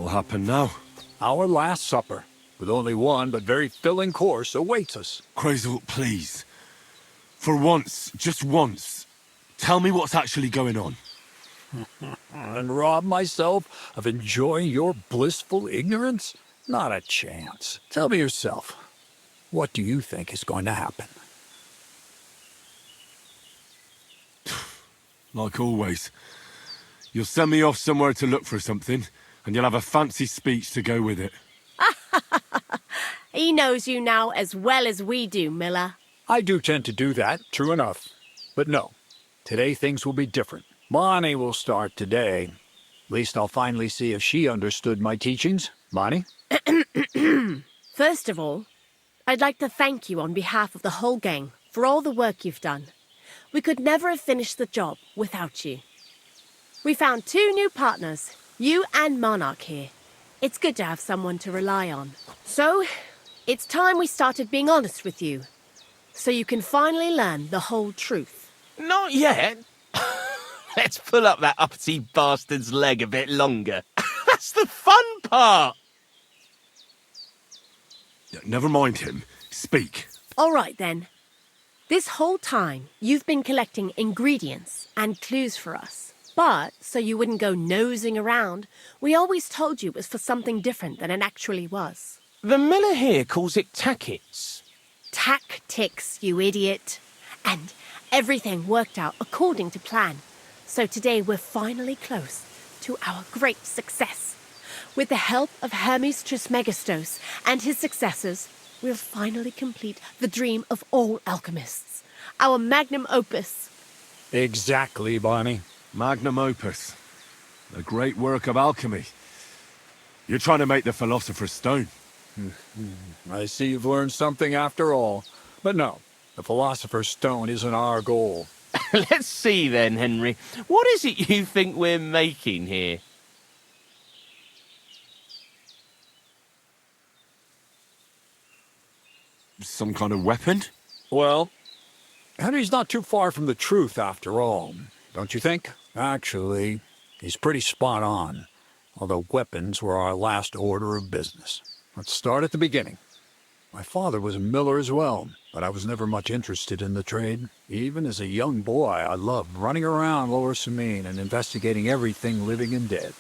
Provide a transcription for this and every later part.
What'll happen now? Our last supper, with only one but very filling course, awaits us. Crazel, please. For once, just once, tell me what's actually going on. And rob myself of enjoying your blissful ignorance? Not a chance. Tell me yourself, what do you think is going to happen? Like always. You'll send me off somewhere to look for something, and you'll have a fancy speech to go with it. He knows you now as well as we do, Miller. I do tend to do that, true enough. But no, today things will be different. Bonnie will start today. At least I'll finally see if she understood my teachings. Bonnie? First of all, I'd like to thank you on behalf of the whole gang for all the work you've done. We could never have finished the job without you. We found 2 new partners, you and Monarch here. It's good to have someone to rely on. So, it's time we started being honest with you, so you can finally learn the whole truth. Not yet. Let's pull up that uppity bastard's leg a bit longer. That's the fun part. Never mind him. Speak. All right, then. This whole time, you've been collecting ingredients and clues for us. But, so you wouldn't go nosing around, we always told you it was for something different than it actually was. The miller here calls it tackets. Tactics, you idiot. And everything worked out according to plan. So today we're finally close to our great success. With the help of Hermes Trismegistos and his successors, we'll finally complete the dream of all alchemists. Our magnum opus. Exactly, Bonnie. Magnum opus. A great work of alchemy. You're trying to make the Philosopher's Stone. I see you've learned something after all. But no, the Philosopher's Stone isn't our goal. Let's see then, Henry. What is it you think we're making here? Some kind of weapon? Well, Henry's not too far from the truth after all, don't you think? Actually, he's pretty spot on, although weapons were our last order of business. Let's start at the beginning. My father was a miller as well, but I was never much interested in the trade. Even as a young boy, I loved running around Lower Samine and investigating everything living and dead.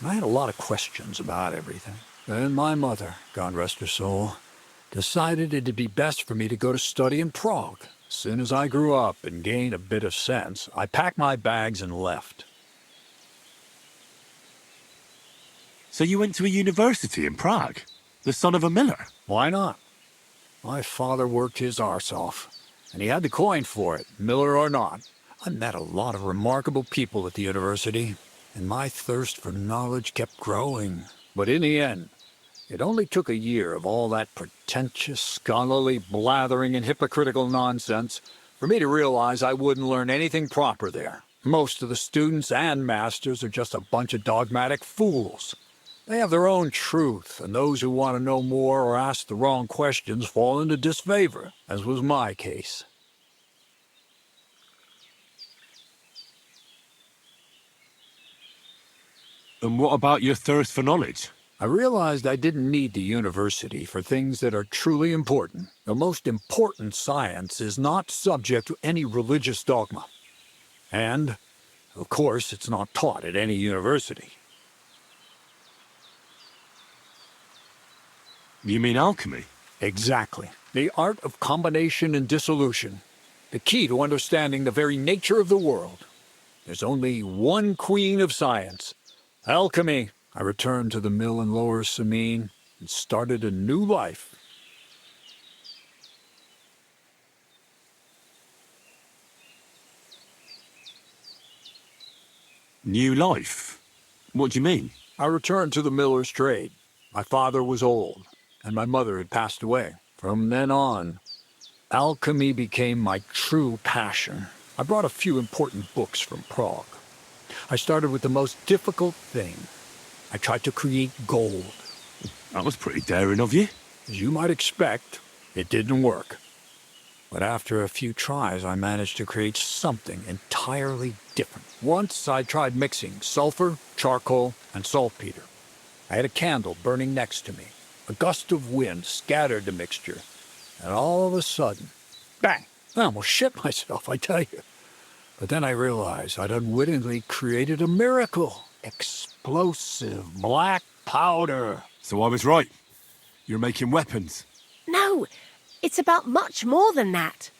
I had a lot of questions about everything. Then my mother, God rest her soul, decided it'd be best for me to go to study in Prague. As soon as I grew up and gained a bit of sense, I packed my bags and left. So you went to a university in Prague? The son of a miller? Why not? My father worked his arse off, and he had the coin for it, miller or not. I met a lot of remarkable people at the university, and my thirst for knowledge kept growing. But in the end, it only took a year of all that pretentious, scholarly blathering and hypocritical nonsense for me to realize I wouldn't learn anything proper there. Most of the students and masters are just a bunch of dogmatic fools. They have their own truth, and those who want to know more or ask the wrong questions fall into disfavor, as was my case. And what about your thirst for knowledge? I realized I didn't need the university for things that are truly important. The most important science is not subject to any religious dogma. And, of course, it's not taught at any university. You mean alchemy? Exactly. The art of combination and dissolution. The key to understanding the very nature of the world. There's only one queen of science. Alchemy. I returned to the mill in Lower Samine and started a new life. New life? What do you mean? I returned to the miller's trade. My father was old, and my mother had passed away. From then on, alchemy became my true passion. I brought a few important books from Prague. I started with the most difficult thing. I tried to create gold. That was pretty daring of you. As you might expect, it didn't work. But after a few tries, I managed to create something entirely different. Once I tried mixing sulfur, charcoal, and saltpeter. I had a candle burning next to me. A gust of wind scattered the mixture. And all of a sudden, bang! I almost shit myself, I tell you. But then I realized I'd unwittingly created a miracle. Explosive black powder. So I was right. You're making weapons. No, it's about much more than that.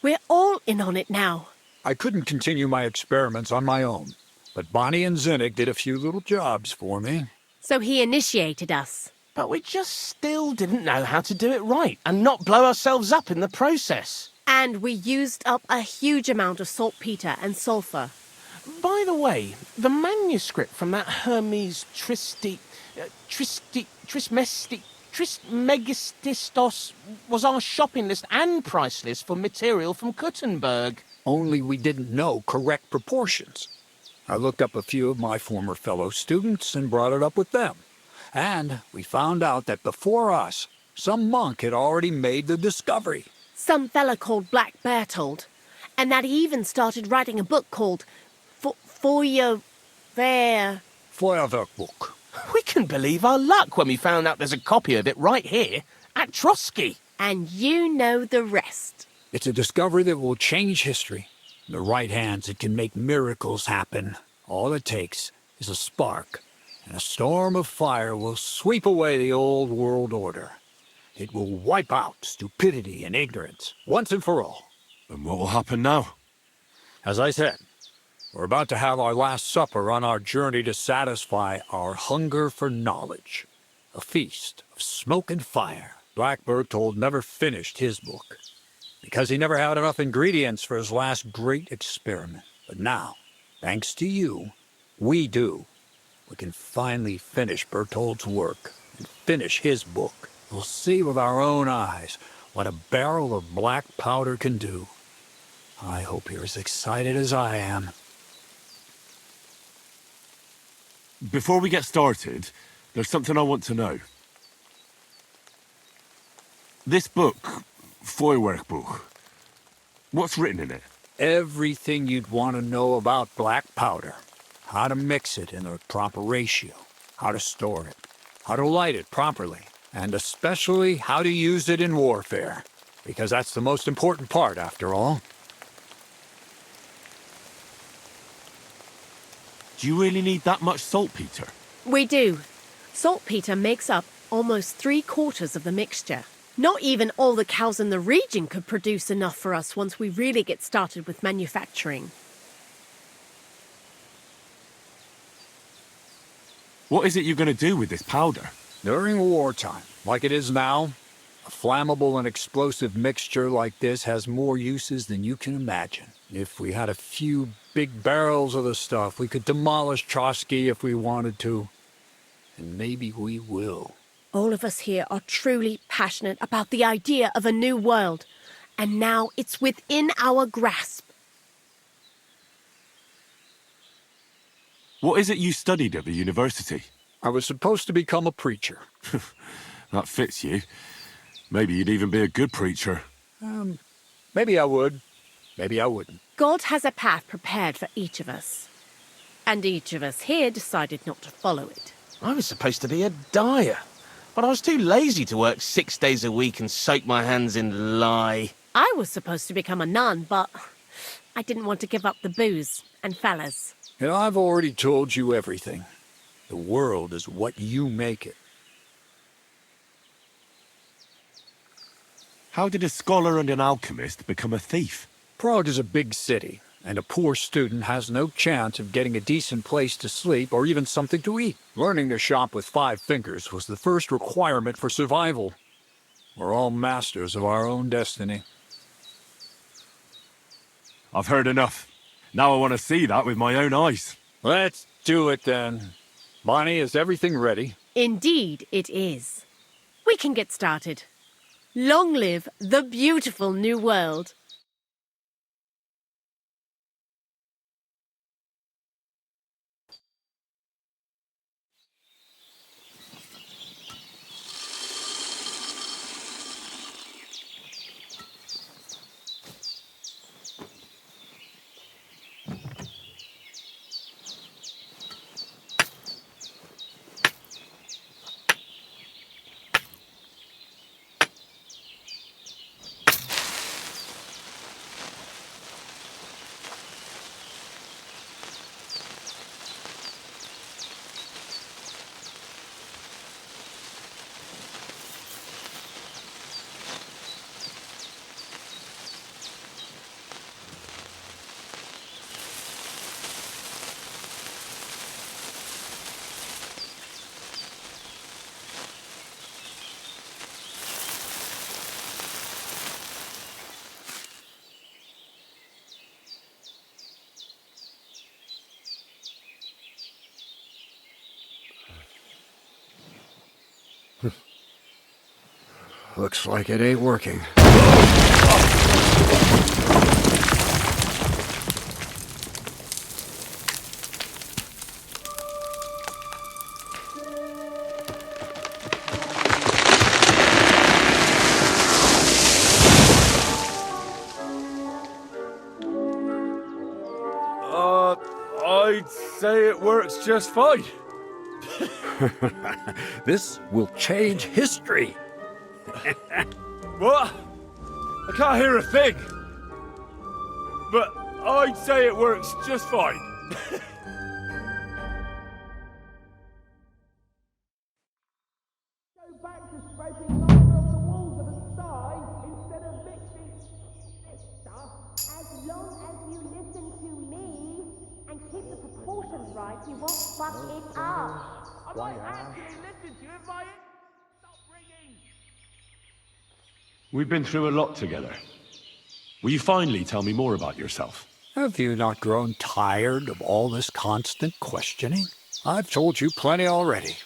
We're all in on it now. I couldn't continue my experiments on my own, but Bonnie and Zinnik did a few little jobs for me. So he initiated us. But we just still didn't know how to do it right and not blow ourselves up in the process. And we used up a huge amount of saltpeter and sulfur. By the way, the manuscript from that Hermes Trismegistos was our shopping list and price list for material from Kuttenberg. Only we didn't know correct proportions. I looked up a few of my former fellow students and brought it up with them. And we found out that before us, some monk had already made the discovery. Some fella called Black Bertold. And that he even started writing a book called Feuerwerkbuch. We couldn't believe our luck when we found out there's a copy of it right here at Trotsky. And you know the rest. It's a discovery that will change history. In the right hands, it can make miracles happen. All it takes is a spark, and a storm of fire will sweep away the old world order. It will wipe out stupidity and ignorance, once and for all. And what will happen now? As I said, we're about to have our last supper on our journey to satisfy our hunger for knowledge. A feast of smoke and fire. Black Bertold never finished his book, because he never had enough ingredients for his last great experiment. But now, thanks to you, we do. We can finally finish Bertold's work and finish his book. We'll see with our own eyes what a barrel of black powder can do. I hope you're as excited as I am. Before we get started, there's something I want to know. This book, Feuerwerkbuch, what's written in it? Everything you'd want to know about black powder. How to mix it in the proper ratio. How to store it. How to light it properly. And especially how to use it in warfare. Because that's the most important part, after all. Do you really need that much saltpeter? We do. Saltpeter makes up almost 3/4 of the mixture. Not even all the cows in the region could produce enough for us once we really get started with manufacturing. What is it you're going to do with this powder? During wartime, like it is now, a flammable and explosive mixture like this has more uses than you can imagine. If we had a few big barrels of the stuff, we could demolish Trotsky if we wanted to. And maybe we will. All of us here are truly passionate about the idea of a new world, and now it's within our grasp. What is it you studied at the university? I was supposed to become a preacher. That fits you. Maybe you'd even be a good preacher. Maybe I would. Maybe I wouldn't. God has a path prepared for each of us. And each of us here decided not to follow it. I was supposed to be a dyer, but I was too lazy to work 6 days a week and soak my hands in lye. I was supposed to become a nun, but I didn't want to give up the booze and fellas. And I've already told you everything. The world is what you make it. How did a scholar and an alchemist become a thief? Prague is a big city, and a poor student has no chance of getting a decent place to sleep or even something to eat. Learning to shop with 5 fingers was the first requirement for survival. We're all masters of our own destiny. I've heard enough. Now I want to see that with my own eyes. Let's do it then. Bonnie, is everything ready? Indeed it is. We can get started. Long live the beautiful new world. Looks like it ain't working. I'd say it works just fine. This will change history. What? I can't hear a thing. But I'd say it works just fine. Go back to spreading lava off the walls of the sky instead of mixing this stuff. As long as you listen to me and keep the proportions right, you won't fuck it up. I might actually listen to you if I stop ringing. We've been through a lot together. Will you finally tell me more about yourself? Have you not grown tired of all this constant questioning? I've told you plenty already.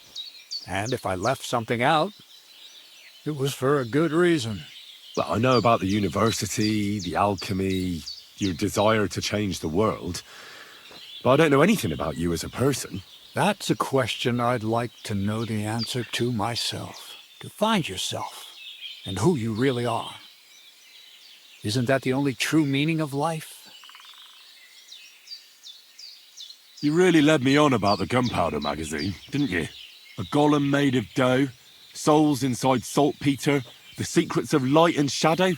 And if I left something out, it was for a good reason. Well, I know about the university, the alchemy, your desire to change the world. But I don't know anything about you as a person. That's a question I'd like to know the answer to myself. To find yourself and who you really are. Isn't that the only true meaning of life? You really led me on about the Gunpowder magazine, didn't you? A golem made of dough, souls inside saltpeter, the secrets of light and shadow.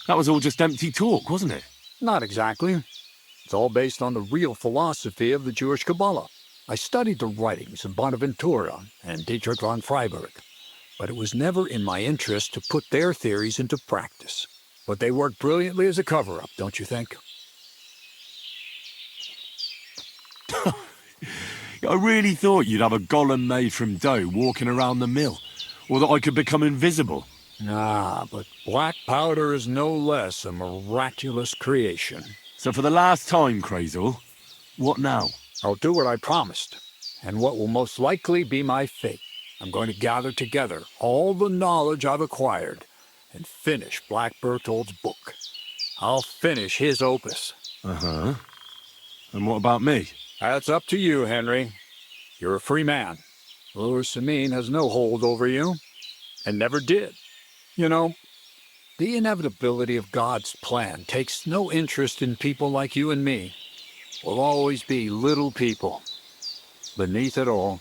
That was all just empty talk, wasn't it? Not exactly. It's all based on the real philosophy of the Jewish Kabbalah. I studied the writings of Bonaventura and Dietrich von Freiberg, but it was never in my interest to put their theories into practice. But they work brilliantly as a cover-up, don't you think? I really thought you'd have a golem made from dough walking around the mill, or that I could become invisible. Ah, but black powder is no less a miraculous creation. So for the last time, Crazel, what now? I'll do what I promised, and what will most likely be my fate. I'm going to gather together all the knowledge I've acquired and finish Black Berthold's book. I'll finish his opus. Uh-huh. And what about me? That's up to you, Henry. You're a free man. Lord Samin has no hold over you, and never did. You know, the inevitability of God's plan takes no interest in people like you and me. We'll always be little people, beneath it all.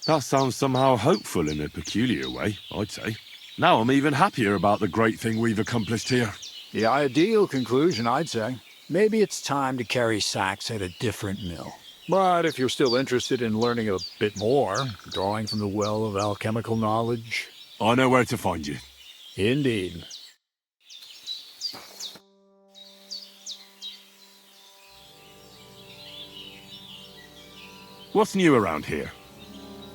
That sounds somehow hopeful in a peculiar way, I'd say. Now I'm even happier about the great thing we've accomplished here. The ideal conclusion, I'd say. Maybe it's time to carry sacks at a different mill. But if you're still interested in learning a bit more, drawing from the well of alchemical knowledge... I know where to find you. Indeed. What's new around here?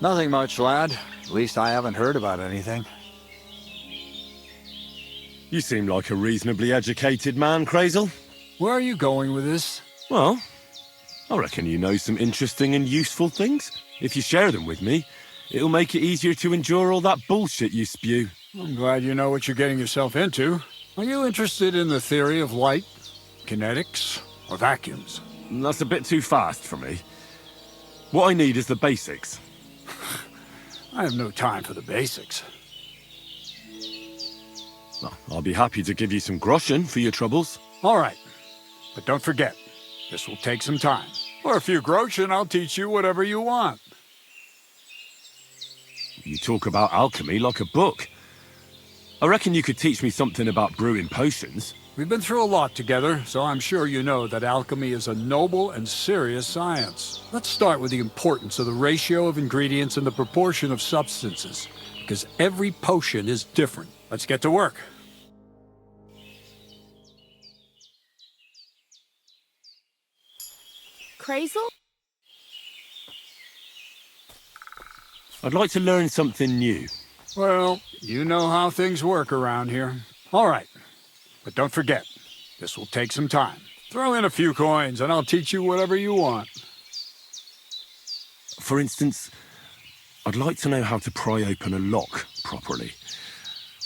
Nothing much, lad. At least I haven't heard about anything. You seem like a reasonably educated man, Crazel. Where are you going with this? Well, I reckon you know some interesting and useful things. If you share them with me, it'll make it easier to endure all that bullshit you spew. I'm glad you know what you're getting yourself into. Are you interested in the theory of light, kinetics, or vacuums? That's a bit too fast for me. What I need is the basics. I have no time for the basics. Well, I'll be happy to give you some groschen for your troubles. All right. But don't forget, this will take some time. For a few groschen, I'll teach you whatever you want. You talk about alchemy like a book. I reckon you could teach me something about brewing potions. We've been through a lot together, so I'm sure you know that alchemy is a noble and serious science. Let's start with the importance of the ratio of ingredients and the proportion of substances, because every potion is different. Let's get to work. Crazel? I'd like to learn something new. Well, you know how things work around here. All right, but don't forget, this will take some time. Throw in a few coins and I'll teach you whatever you want. For instance, I'd like to know how to pry open a lock properly.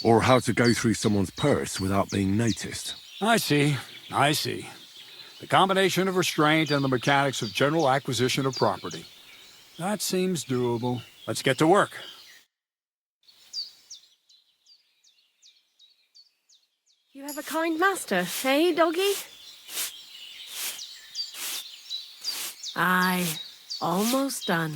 Or how to go through someone's purse without being noticed. I see. The combination of restraint and the mechanics of general acquisition of property. That seems doable. Let's get to work. You have a kind master, eh, doggy? Aye, almost done.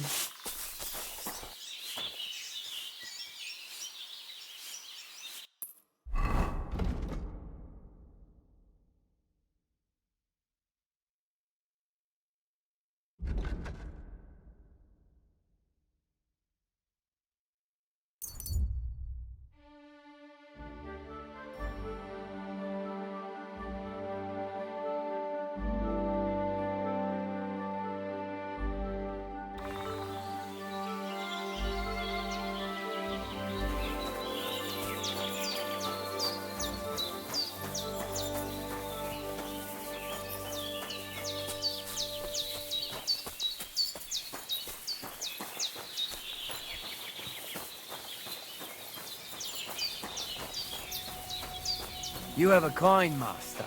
You have a kind master,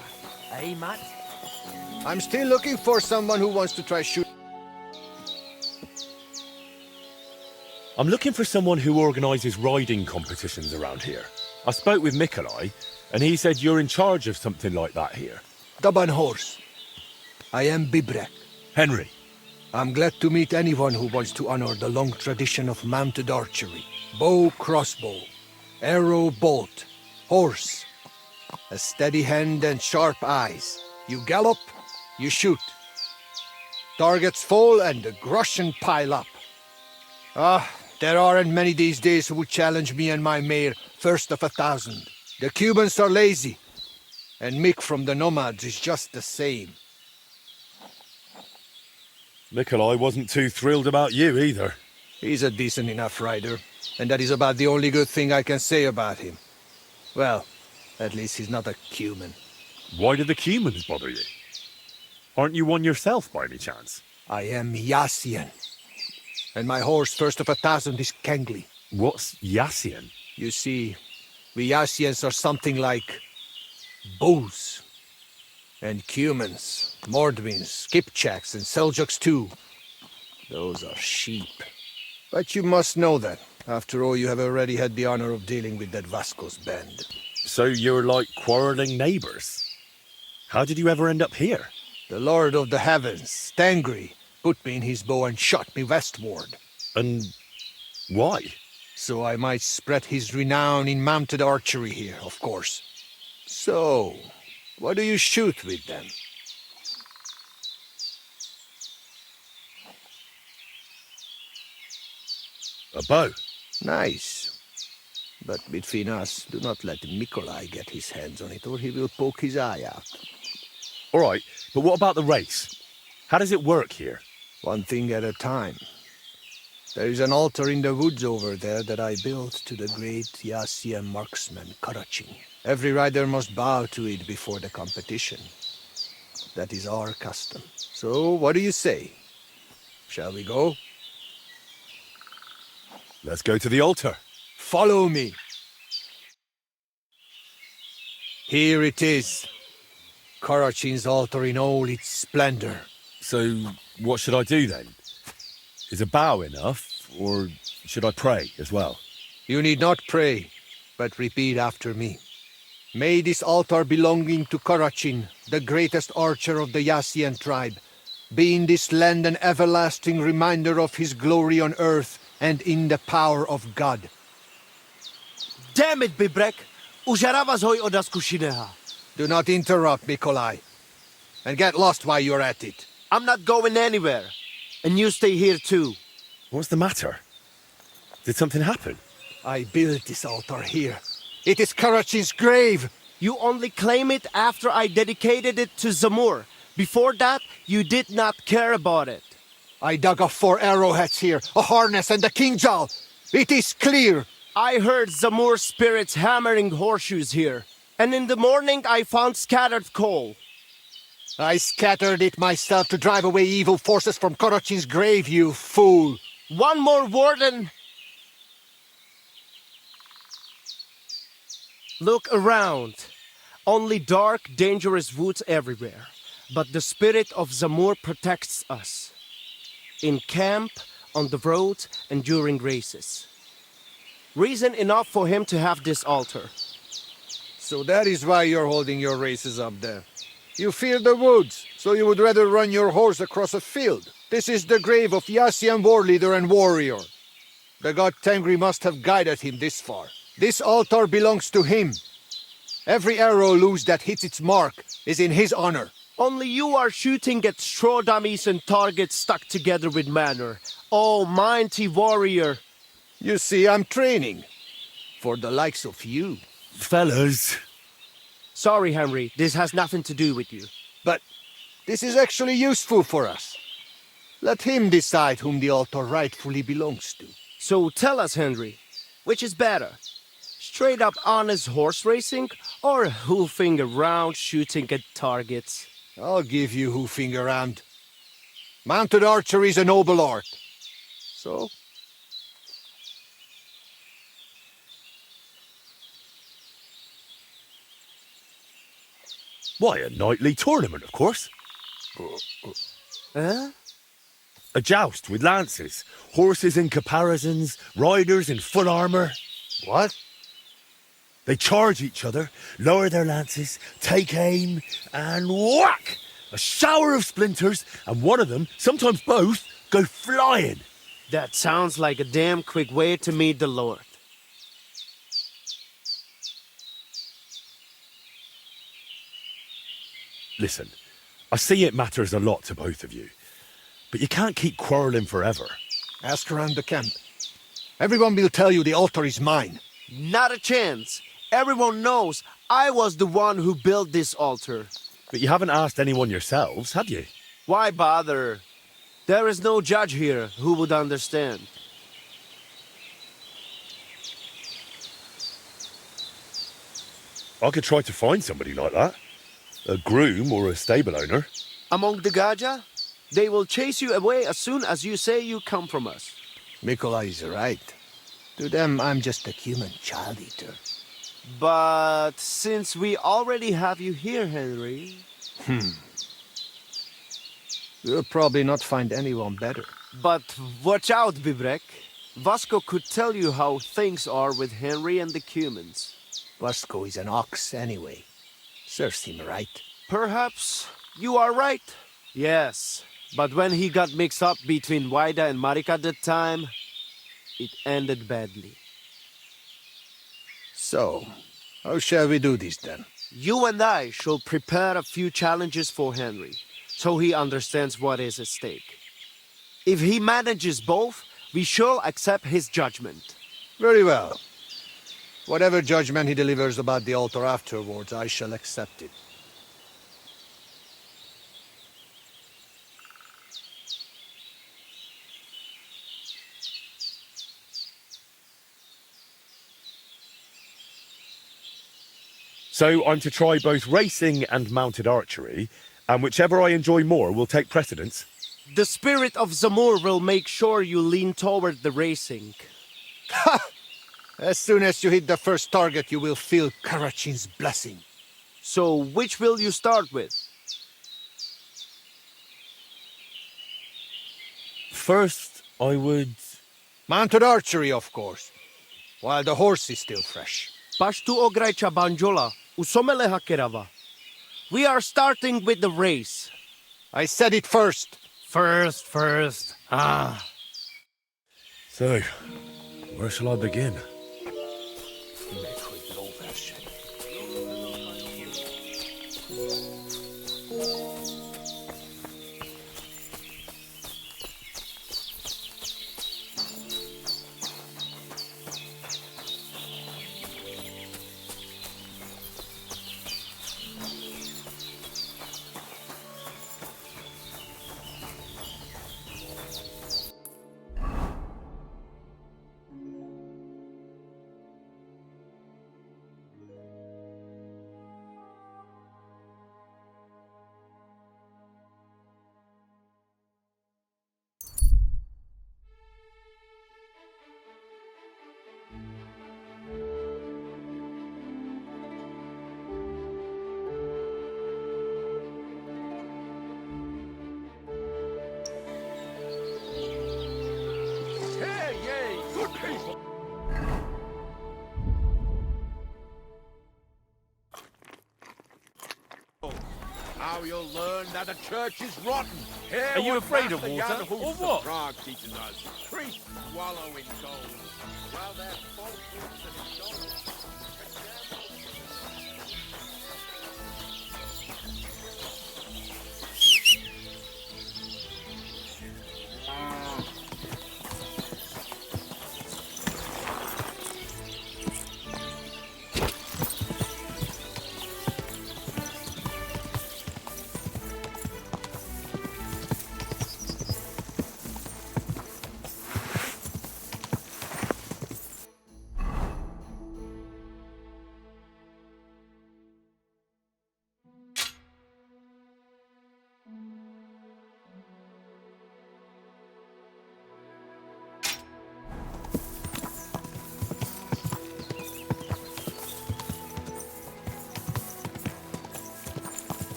eh, Matt? I'm still looking for someone who wants to try shoot. I'm looking for someone who organises riding competitions around here. I spoke with Nikolai, and he said you're in charge of something like that here. Daban horse. I am Bibrek. Henry. I'm glad to meet anyone who wants to honor the long tradition of mounted archery. Bow, crossbow, arrow, bolt, horse. A steady hand and sharp eyes. You gallop, you shoot. Targets fall and the groschen pile up. There aren't many these days who would challenge me and my mare first of 1,000. The Cubans are lazy, and Mick from the Nomads is just the same. Nikolai wasn't too thrilled about you either. He's a decent enough rider, and that is about the only good thing I can say about him. Well, at least he's not a Cuman. Why do the Cumans bother you? Aren't you one yourself by any chance? I am Yassian, and my horse first of 1,000 is Kengli. What's Yassian? You see, we Yassians are something like bulls. And Cumans, Mordvins, Kipchaks, and Seljuks too. Those are sheep. But you must know that. After all, you have already had the honor of dealing with that Vasco's band. So you're like quarrelling neighbours? How did you ever end up here? The Lord of the Heavens, Stangri, put me in his bow and shot me westward. And why? So I might spread his renown in mounted archery here, of course. So, what do you shoot with them? A bow. Nice. But between us, do not let Nikolai get his hands on it, or he will poke his eye out. All right, but what about the race? How does it work here? One thing at a time. There is an altar in the woods over there that I built to the great Yassian marksman Karachin. Every rider must bow to it before the competition. That is our custom. So, what do you say? Shall we go? Let's go to the altar. Follow me. Here it is. Karachin's altar in all its splendor. So, what should I do then? Is a bow enough, or should I pray as well? You need not pray, but repeat after me. May this altar belonging to Karachin, the greatest archer of the Yassian tribe, be in this land an everlasting reminder of his glory on earth and in the power of God. Damn it, Bibrek! Užarava zhoj od Askushineha. Do not interrupt, Nikolai. And get lost while you're at it. I'm not going anywhere. And you stay here too. What's the matter? Did something happen? I built this altar here. It is Karachin's grave. You only claim it after I dedicated it to Zamur. Before that, you did not care about it. I dug up 4 arrowheads here, a harness and a kinjal. It is clear. I heard Zamur spirits hammering horseshoes here. And in the morning I found scattered coal. I scattered it myself to drive away evil forces from Karachin's grave, you fool. One more word and Look around. Only dark, dangerous woods everywhere. But the spirit of Zamur protects us. In camp, on the road, and during races. Reason enough for him to have this altar. So that is why you're holding your races up there. You fear the woods, so you would rather run your horse across a field. This is the grave of Yassian war leader and warrior. The god Tengri must have guided him this far. This altar belongs to him. Every arrow loose that hits its mark is in his honor. Only you are shooting at straw dummies and targets stuck together with manner. Oh, mighty warrior. You see, I'm training. For the likes of you. Fellas. Sorry, Henry, this has nothing to do with you. But this is actually useful for us. Let him decide whom the altar rightfully belongs to. So tell us, Henry, which is better? Straight up honest horse racing or hoofing around shooting at targets? I'll give you hoofing around. Mounted archery is a noble art. So, Why, a knightly tournament, of course. Huh? A joust with lances, horses in caparisons, riders in full armour. what? They charge each other, lower their lances, take aim, and whack! A shower of splinters, and one of them, sometimes both, go flying. That sounds like a damn quick way to meet the Lord. Listen, I see it matters a lot to both of you, but you can't keep quarrelling forever. Ask around the camp. Everyone will tell you the altar is mine. Not a chance. Everyone knows I was the one who built this altar. But you haven't asked anyone yourselves, have you? Why bother? There is no judge here who would understand. I could try to find somebody like that. A groom or a stable owner. Among the Gaja, they will chase you away as soon as you say you come from us. Nikolai is right. To them, I'm just a human child eater. But since we already have you here, Henry... You'll probably not find anyone better. But watch out, Bibrek. Vasco could tell you how things are with Henry and the Cumans. Vasco is an ox anyway. Serves him right. Perhaps you are right. Yes, but when he got mixed up between Waida and Marika at the time, it ended badly. So, how shall we do this then? You and I shall prepare a few challenges for Henry, so he understands what is at stake. If he manages both, we shall accept his judgment. Very well. Whatever judgment he delivers about the altar afterwards, I shall accept it. So I'm to try both racing and mounted archery, and whichever I enjoy more will take precedence. The spirit of Zamur will make sure you lean toward the racing. As soon as you hit the first target, you will feel Karachin's blessing. So which will you start with? First, I would... Mounted archery, of course. While the horse is still fresh. Pashtu ograjcha banjola, usomeleha kerava. We are starting with the race. I said it first. First. Ah. So, where shall I begin? Now you'll learn that the church is rotten. Hear Are you what afraid of Master water, Jan or Hus what? of Prague teaches us. Priests wallow in gold, while their false roots and indulgence.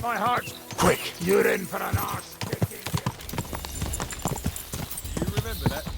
My heart! Quick, you're in for an arse kicking. You remember that?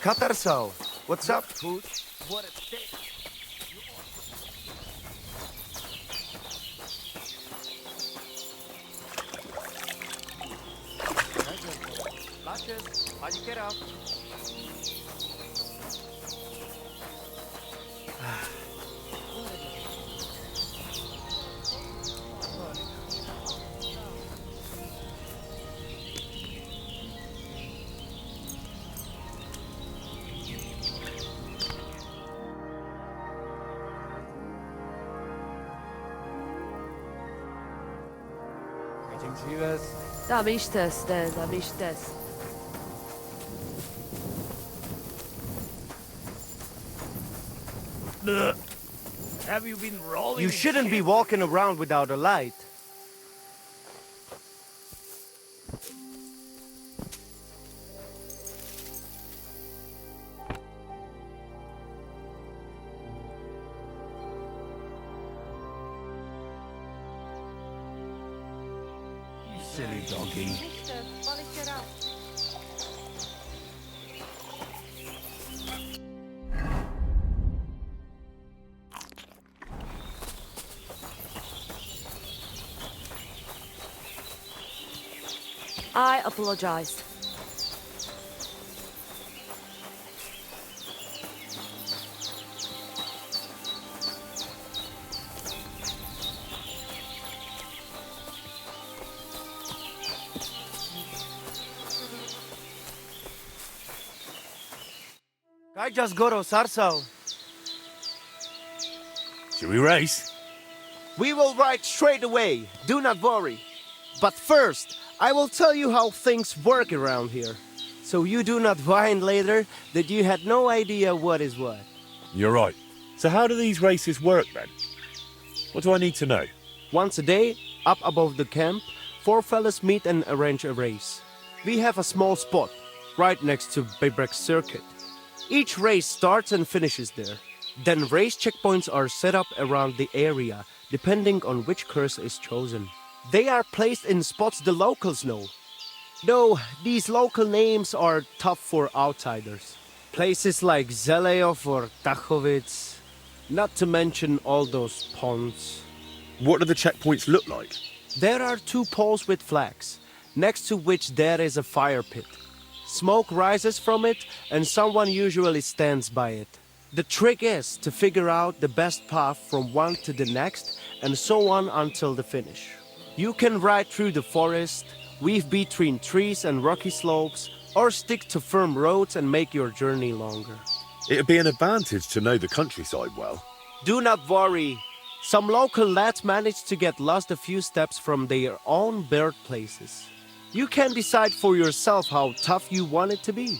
Katarso, what's up, Pooch? What a dick. Lashes, how you get out? Da bist es, da bist es. Have you been rolling? You shouldn't be walking around without a light. Silly doggy. I apologize. I just go to Sarsao. Shall we race? We will ride straight away. Do not worry. But first, I will tell you how things work around here. So you do not whine later that you had no idea what is what. You're right. So how do these races work then? What do I need to know? Once a day, up above the camp, 4 fellas meet and arrange a race. We have a small spot, right next to Bebrek's circuit. Each race starts and finishes there. Then race checkpoints are set up around the area, depending on which course is chosen. They are placed in spots the locals know. Though these local names are tough for outsiders. Places like Zeleov or Tachovitz, not to mention all those ponds. What do the checkpoints look like? There are 2 poles with flags, next to which there is a fire pit. Smoke rises from it, and someone usually stands by it. The trick is to figure out the best path from one to the next, and so on until the finish. You can ride through the forest, weave between trees and rocky slopes, or stick to firm roads and make your journey longer. It'd be an advantage to know the countryside well. Do not worry. Some local lads managed to get lost a few steps from their own birthplaces. You can decide for yourself how tough you want it to be.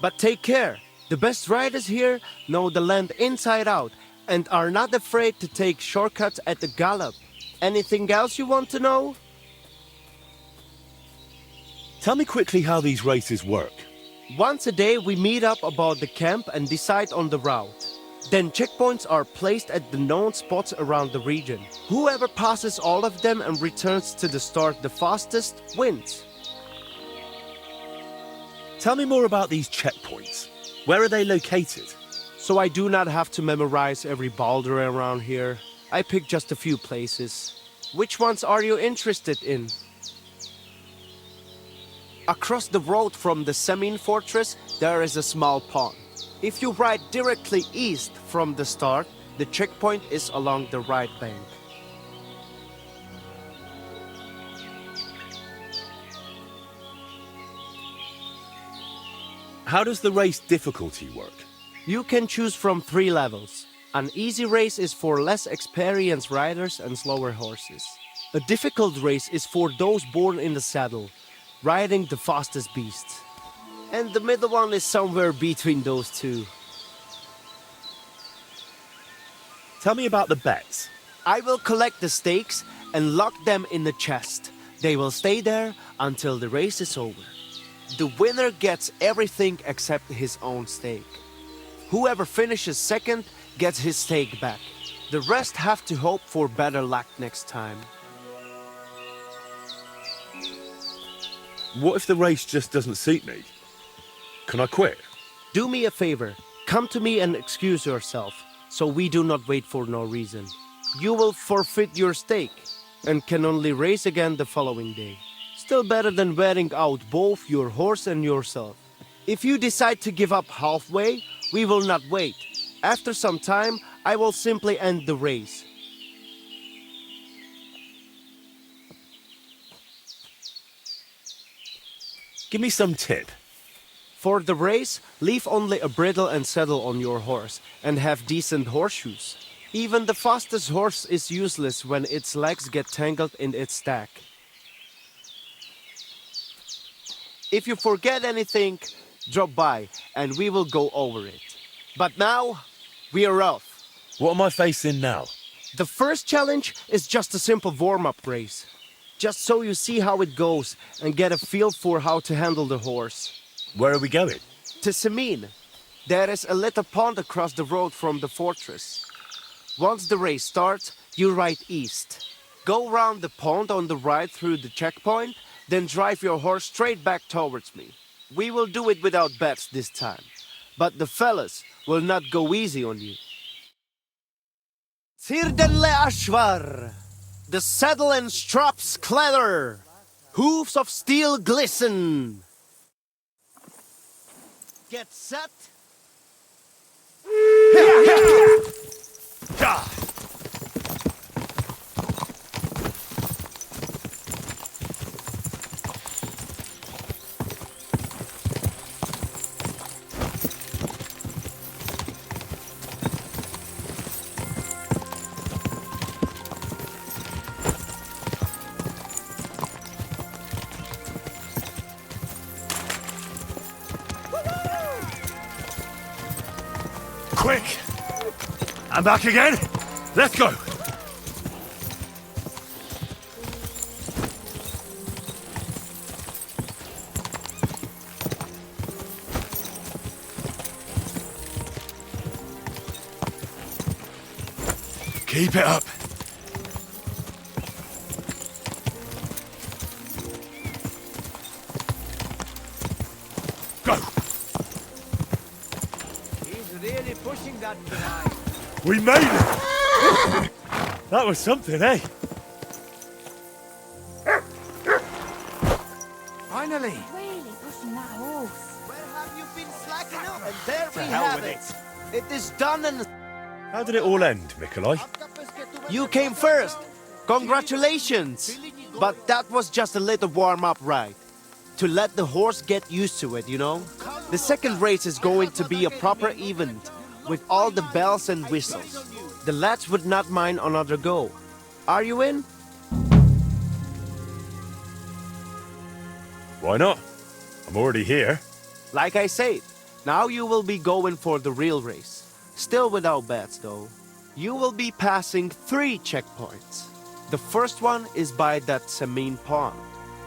But take care. The best riders here know the land inside out and are not afraid to take shortcuts at the gallop. Anything else you want to know? Tell me quickly how these races work. Once a day we meet up about the camp and decide on the route. Then checkpoints are placed at the known spots around the region. Whoever passes all of them and returns to the start the fastest wins. Tell me more about these checkpoints. Where are they located? So I do not have to memorize every boulder around here. I pick just a few places. Which ones are you interested in? Across the road from the Semin fortress, there is a small pond. If you ride directly east from the start, the checkpoint is along the right bank. How does the race difficulty work? You can choose from 3 levels. An easy race is for less experienced riders and slower horses. A difficult race is for those born in the saddle, riding the fastest beasts. And the middle one is somewhere between those 2. Tell me about the bets. I will collect the stakes and lock them in the chest. They will stay there until the race is over. The winner gets everything except his own stake. Whoever finishes second gets his stake back. The rest have to hope for better luck next time. What if the race just doesn't suit me? Can I quit? Do me a favor. Come to me and excuse yourself, so we do not wait for no reason. You will forfeit your stake and can only race again the following day. Still better than wearing out both your horse and yourself. If you decide to give up halfway, we will not wait. After some time, I will simply end the race. Give me some tip. For the race, leave only a bridle and saddle on your horse and have decent horseshoes. Even the fastest horse is useless when its legs get tangled in its stack. If you forget anything, drop by and we will go over it. But now, we are off. What am I facing now? The first challenge is just a simple warm-up race. Just so you see how it goes and get a feel for how to handle the horse. Where are we going? To Semin. There is a little pond across the road from the fortress. Once the race starts, you ride east. Go round the pond on the right through the checkpoint, then drive your horse straight back towards me. We will do it without bets this time. But the fellas will not go easy on you. Tirdenle Ashvar! The saddle and straps clatter! Hoofs of steel glisten! Get set! Quick! I'm back again. Let's go. Keep it up. Go. He's really pushing that guy. We made it. That was something, eh? Finally! Really pushing that horse. Where have you been slacking up? And there we hell have with it. It is done and How did it all end, Nikolai? you came first. Congratulations. But that was just a little warm-up ride. To let the horse get used to it, you know? The second race is going to be a proper event with all the bells and whistles. The lads would not mind another go. Are you in? Why not? I'm already here. Like I said, now you will be going for the real race. Still without bets, though. You will be passing 3 checkpoints. The first one is by that Samin pond,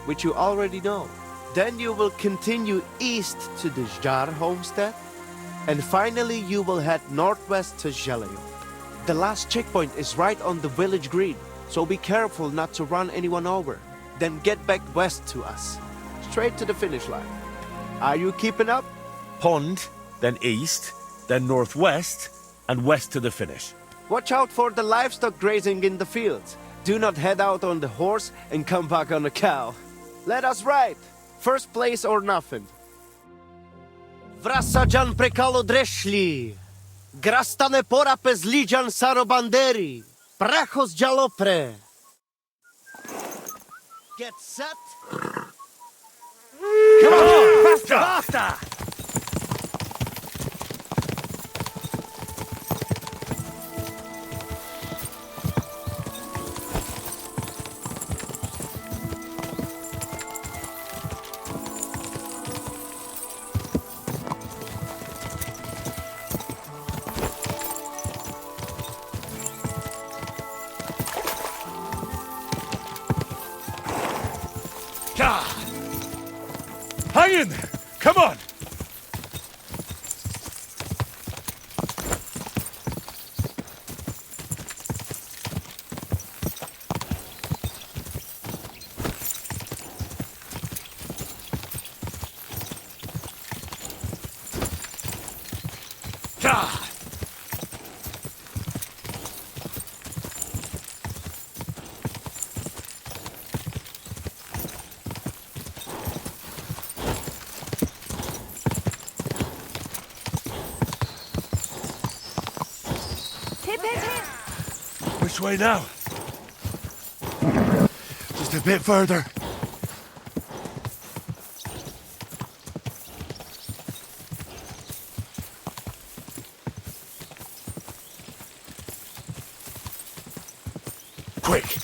which you already know. Then you will continue east to the Jar homestead. And finally, you will head northwest to Jaleo. The last checkpoint is right on the village green, so be careful not to run anyone over. Then get back west to us. Straight to the finish line. Are you keeping up? Pond, then east, then northwest, and west to the finish. Watch out for the livestock grazing in the fields. Do not head out on the horse and come back on a cow. Let us ride. First place or nothing. Vrasajan prekalo dreszli. Grastane pora pezlijan sarobanderi. Prachos jalopre. Get set. Come on! Faster! Hang in there! Come on! Which way now? Just a bit further. Quick!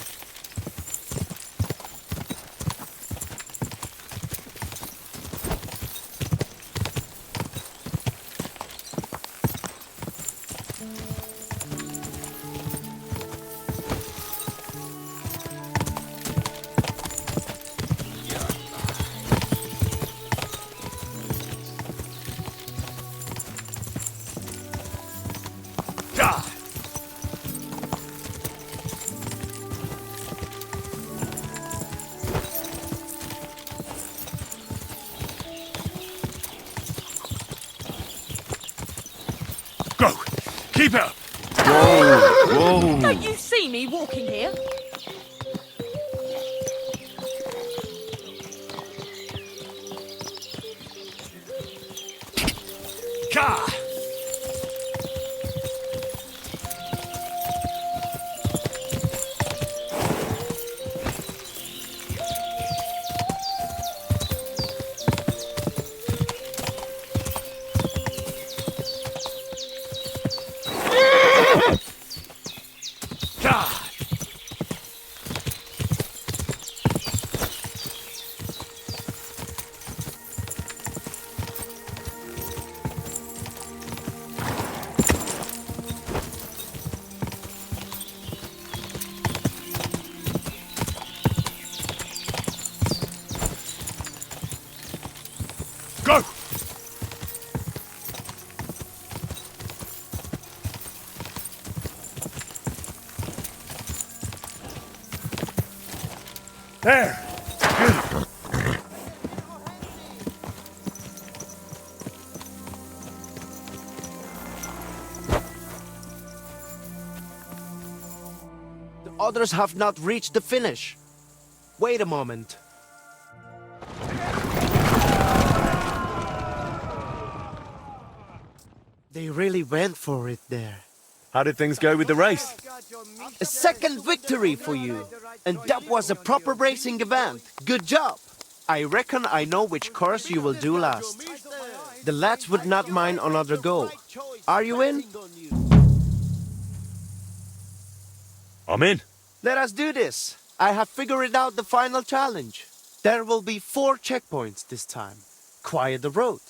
Go! Keep it up! Whoa! Don't you see me walking here? Ka! Go! There! The others have not reached the finish. Wait a moment. They really went for it there. How did things go with the race? A second victory for you. And that was a proper racing event. Good job. I reckon I know which course you will do last. The lads would not mind another go. Are you in? I'm in. Let us do this. I have figured out the final challenge. There will be 4 checkpoints this time. Quiet the road.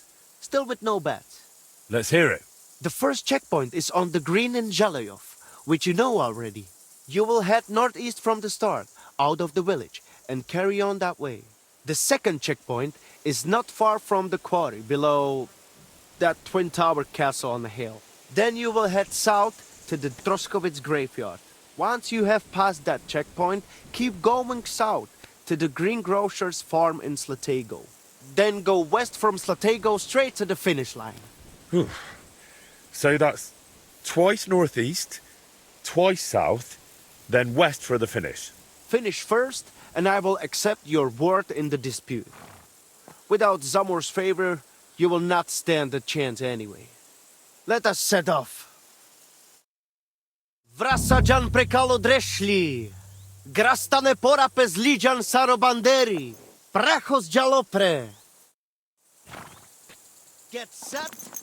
Still with no bets. Let's hear it. The first checkpoint is on the green in Zhalojov, which you know already. You will head northeast from the start, out of the village, and carry on that way. The second checkpoint is not far from the quarry, below that twin-tower castle on the hill. Then you will head south to the Troskowitz graveyard. Once you have passed that checkpoint, keep going south to the greengrocer's farm in Slatego. Then go west from Slatego straight to the finish line. So that's twice northeast, twice south, then west for the finish. Finish first, and I will accept your word in the dispute. Without Zamor's favor, you will not stand a chance anyway. Let us set off. Vrasajan prekalo dreszli, grastane pora pezlijan sarobanderi, prachos jalopre. Get set.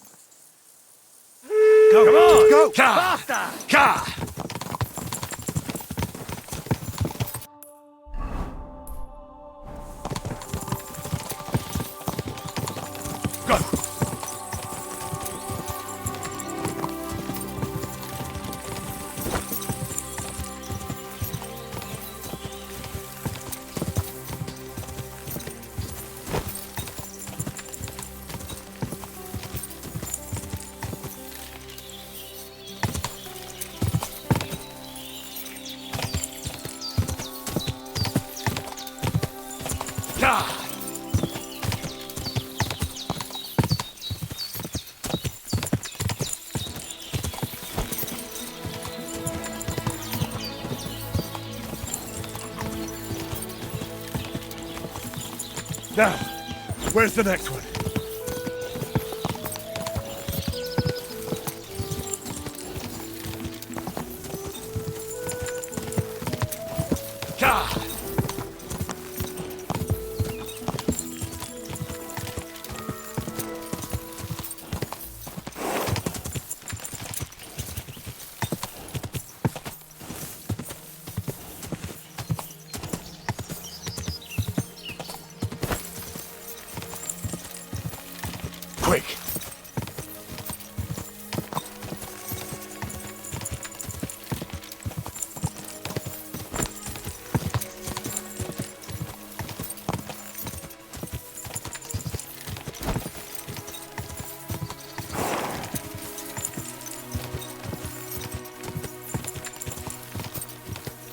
Go! Come on! Go! Basta! Ka! Go! Ka! Now, where's the next one? Ka! Quick!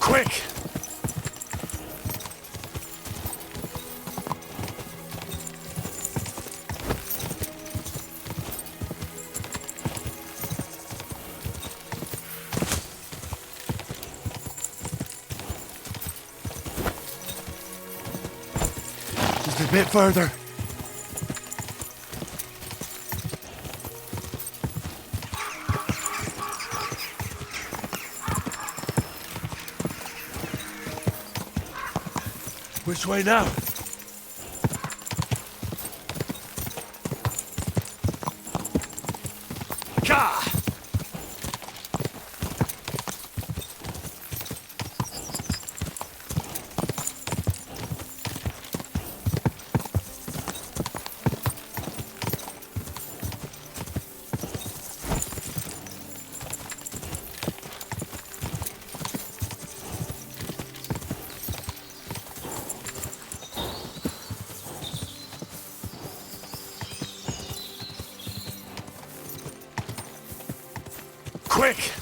Quick! Just a bit further. Which way now? Ka! Quick!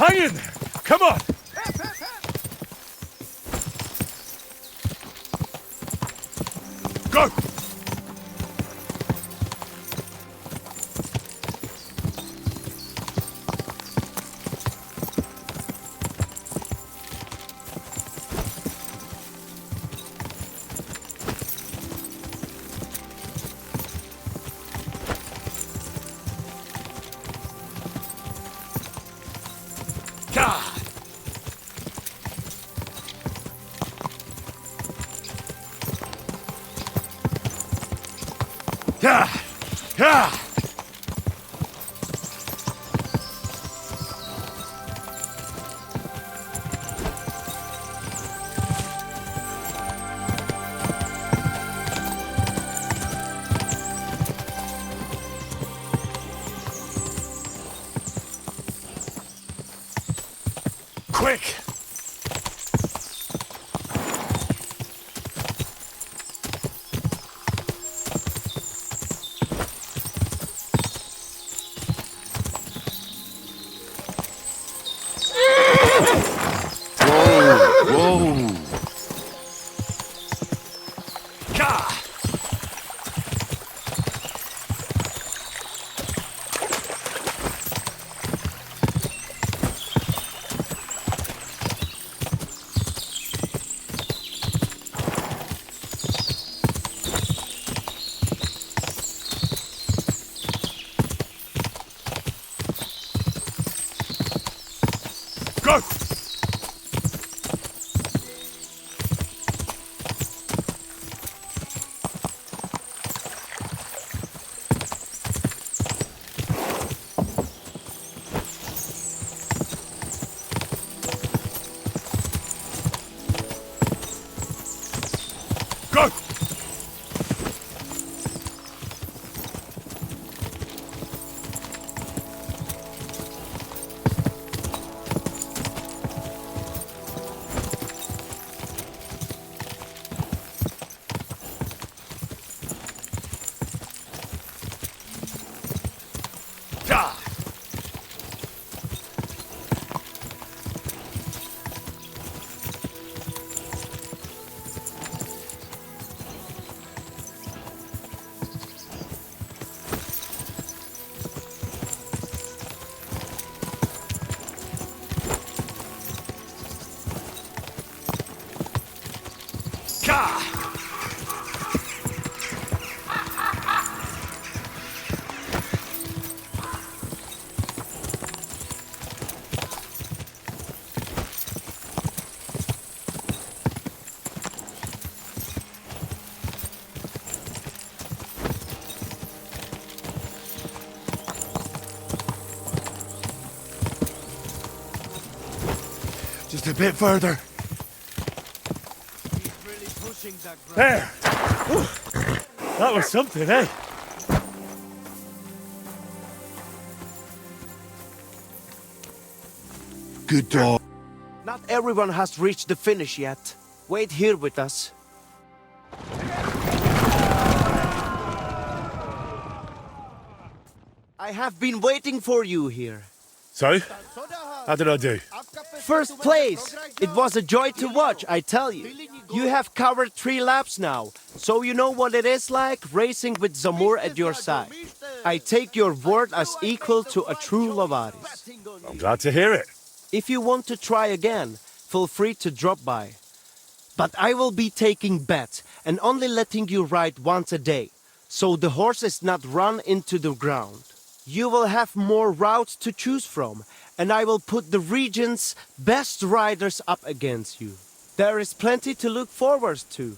Hang in there! Come on! Go! God! Yeah! Yeah! Quick! Whoa! God! Go! Go! God! God! Just a bit further. He's really pushing that ground. There! Whew. That was something, eh? Good dog. Not everyone has reached the finish yet. Wait here with us. I have been waiting for you here. So, how did I do? First place! It was a joy to watch, I tell you. You have covered 3 laps now, so you know what it is like racing with Zamur at your side. I take your word as equal to a true Lovaris. I'm glad to hear it. If you want to try again, feel free to drop by. But I will be taking bets and only letting you ride once a day, so the horse is not run into the ground. You will have more routes to choose from, and I will put the region's best riders up against you. There is plenty to look forward to.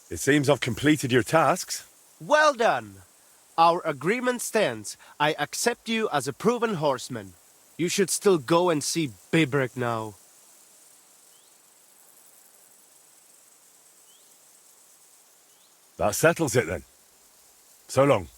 It seems I've completed your tasks. Well done! Our agreement stands. I accept you as a proven horseman. You should still go and see Bibrek now. That settles it then. So long.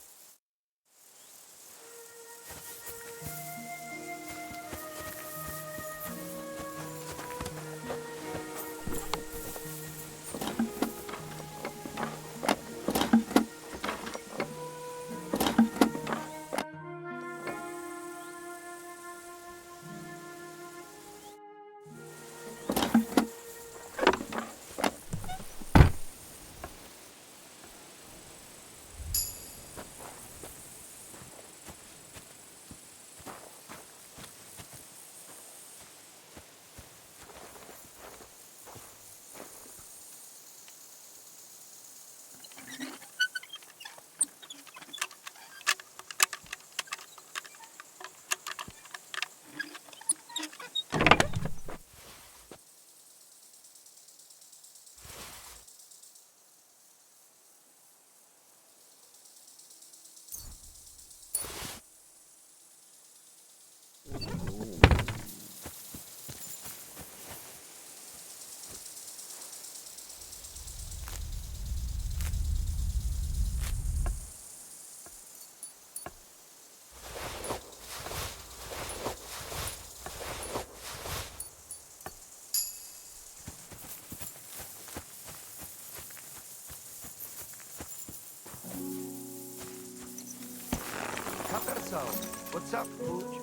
What's up, Pooch?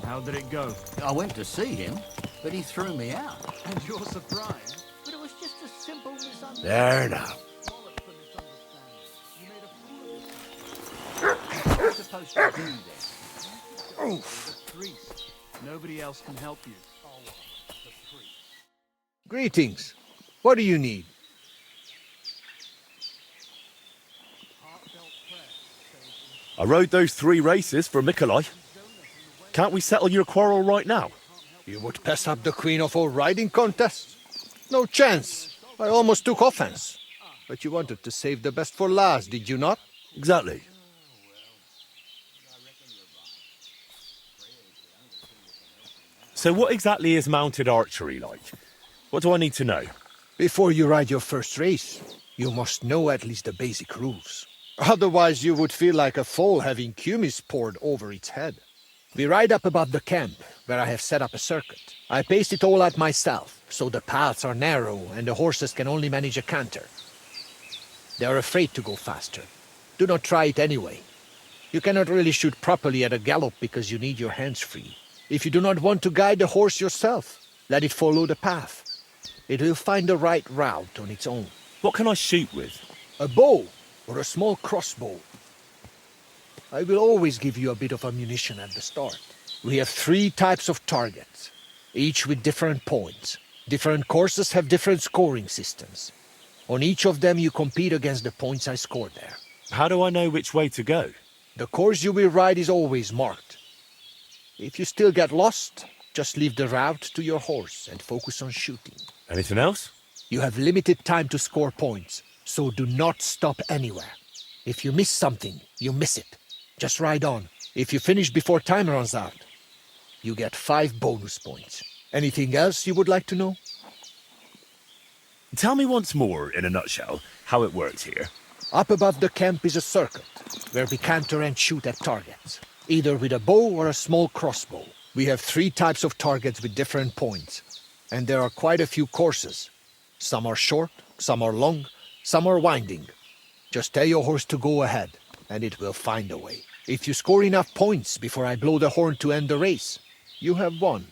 How did it go? I went to see him, but he threw me out. And you're surprised? But it was just a simple misunderstanding. There now. What are you supposed to do then? The priest. Nobody else can help you. Greetings. What do you need? I rode those 3 races for Mikolai. Can't we settle your quarrel right now? You would pass up the queen of all riding contests? No chance. I almost took offense. But you wanted to save the best for last, did you not? Exactly. So what exactly is mounted archery like? What do I need to know? Before you ride your first race, you must know at least the basic rules. Otherwise you would feel like a foal having kumis poured over its head. We ride up above the camp, where I have set up a circuit. I paced it all out myself, so the paths are narrow and the horses can only manage a canter. They are afraid to go faster. Do not try it anyway. You cannot really shoot properly at a gallop because you need your hands free. If you do not want to guide the horse yourself, let it follow the path. It will find the right route on its own. What can I shoot with? A bow or a small crossbow. I will always give you a bit of ammunition at the start. We have 3 types of targets, each with different points. Different courses have different scoring systems. On each of them you compete against the points I scored there. How do I know which way to go? The course you will ride is always marked. If you still get lost, just leave the route to your horse and focus on shooting. Anything else? You have limited time to score points, so do not stop anywhere. If you miss something, you miss it. Just ride on. If you finish before time runs out, you get 5 bonus points. Anything else you would like to know? Tell me once more, in a nutshell, how it works here. Up above the camp is a circuit, where we canter and shoot at targets, either with a bow or a small crossbow. We have 3 types of targets with different points, and there are quite a few courses. Some are short, some are long, some are winding. Just tell your horse to go ahead, and it will find a way. If you score enough points before I blow the horn to end the race, you have won.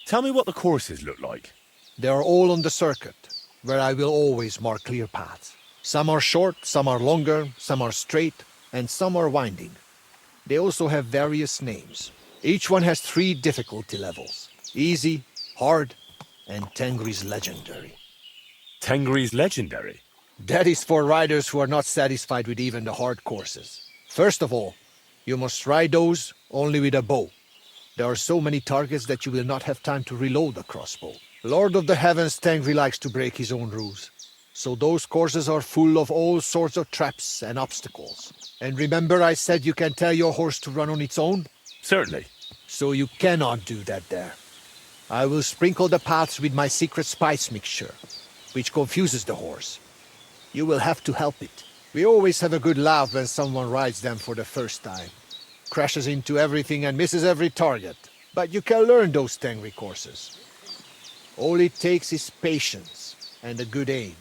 Tell me what the courses look like. They are all on the circuit, where I will always mark clear paths. Some are short, some are longer, some are straight, and some are winding. They also have various names. Each one has 3 difficulty levels: easy, hard, and Tengri's legendary. Tengri's legendary? That is for riders who are not satisfied with even the hard courses. First of all, you must ride those only with a bow. There are so many targets that you will not have time to reload the crossbow. Lord of the Heavens Tengri likes to break his own rules. So those courses are full of all sorts of traps and obstacles. And remember I said you can tell your horse to run on its own? Certainly. So you cannot do that there. I will sprinkle the paths with my secret spice mixture, which confuses the horse. You will have to help it. We always have a good laugh when someone rides them for the first time. Crashes into everything and misses every target. But you can learn those Tengri courses. All it takes is patience and a good aim.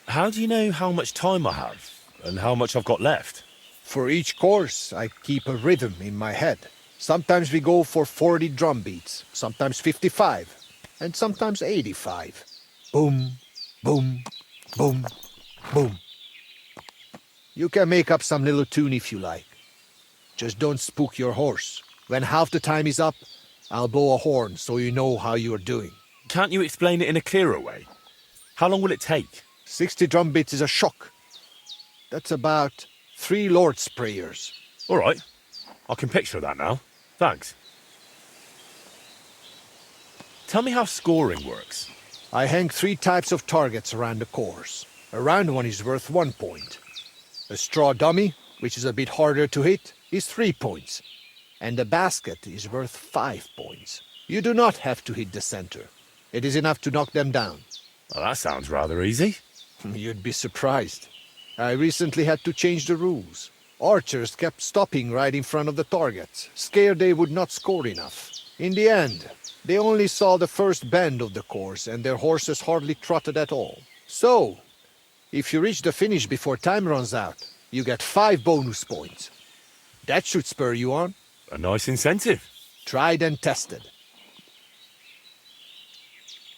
How do you know how much time I have and how much I've got left? For each course, I keep a rhythm in my head. Sometimes we go for 40 drum beats, sometimes 55, and sometimes 85. Boom, boom, boom, boom. You can make up some little tune if you like. Just don't spook your horse. When half the time is up, I'll blow a horn so you know how you're doing. Can't you explain it in a clearer way? How long will it take? 60 drum beats is a shock. That's about 3 Lord's prayers. All right. I can picture that now. Thanks. Tell me how scoring works. I hang 3 types of targets around the course. A round one is worth 1 point. A straw dummy, which is a bit harder to hit, is 3 points. And a basket is worth 5 points. You do not have to hit the center. It is enough to knock them down. Well, that sounds rather easy. You'd be surprised. I recently had to change the rules. Archers kept stopping right in front of the targets, scared they would not score enough. In the end, they only saw the first bend of the course and their horses hardly trotted at all. So, if you reach the finish before time runs out, you get 5 bonus points. That should spur you on. A nice incentive. Tried and tested.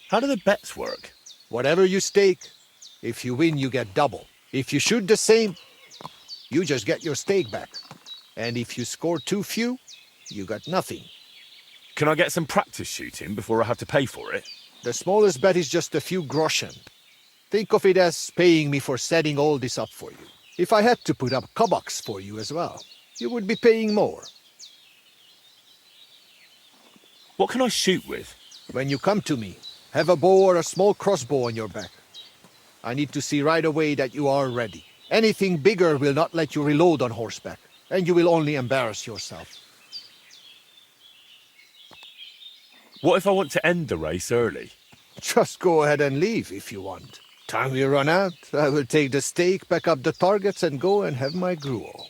How do the bets work? Whatever you stake, if you win, you get double. If you shoot the same, you just get your stake back. And if you score too few, you got nothing. Can I get some practice shooting before I have to pay for it? The smallest bet is just a few groschen. Think of it as paying me for setting all this up for you. If I had to put up kobucks for you as well, you would be paying more. What can I shoot with? When you come to me, have a bow or a small crossbow on your back. I need to see right away that you are ready. Anything bigger will not let you reload on horseback, and you will only embarrass yourself. What if I want to end the race early? Just go ahead and leave if you want. Time we run out, I will take the stake, back up the targets, and go and have my gruel.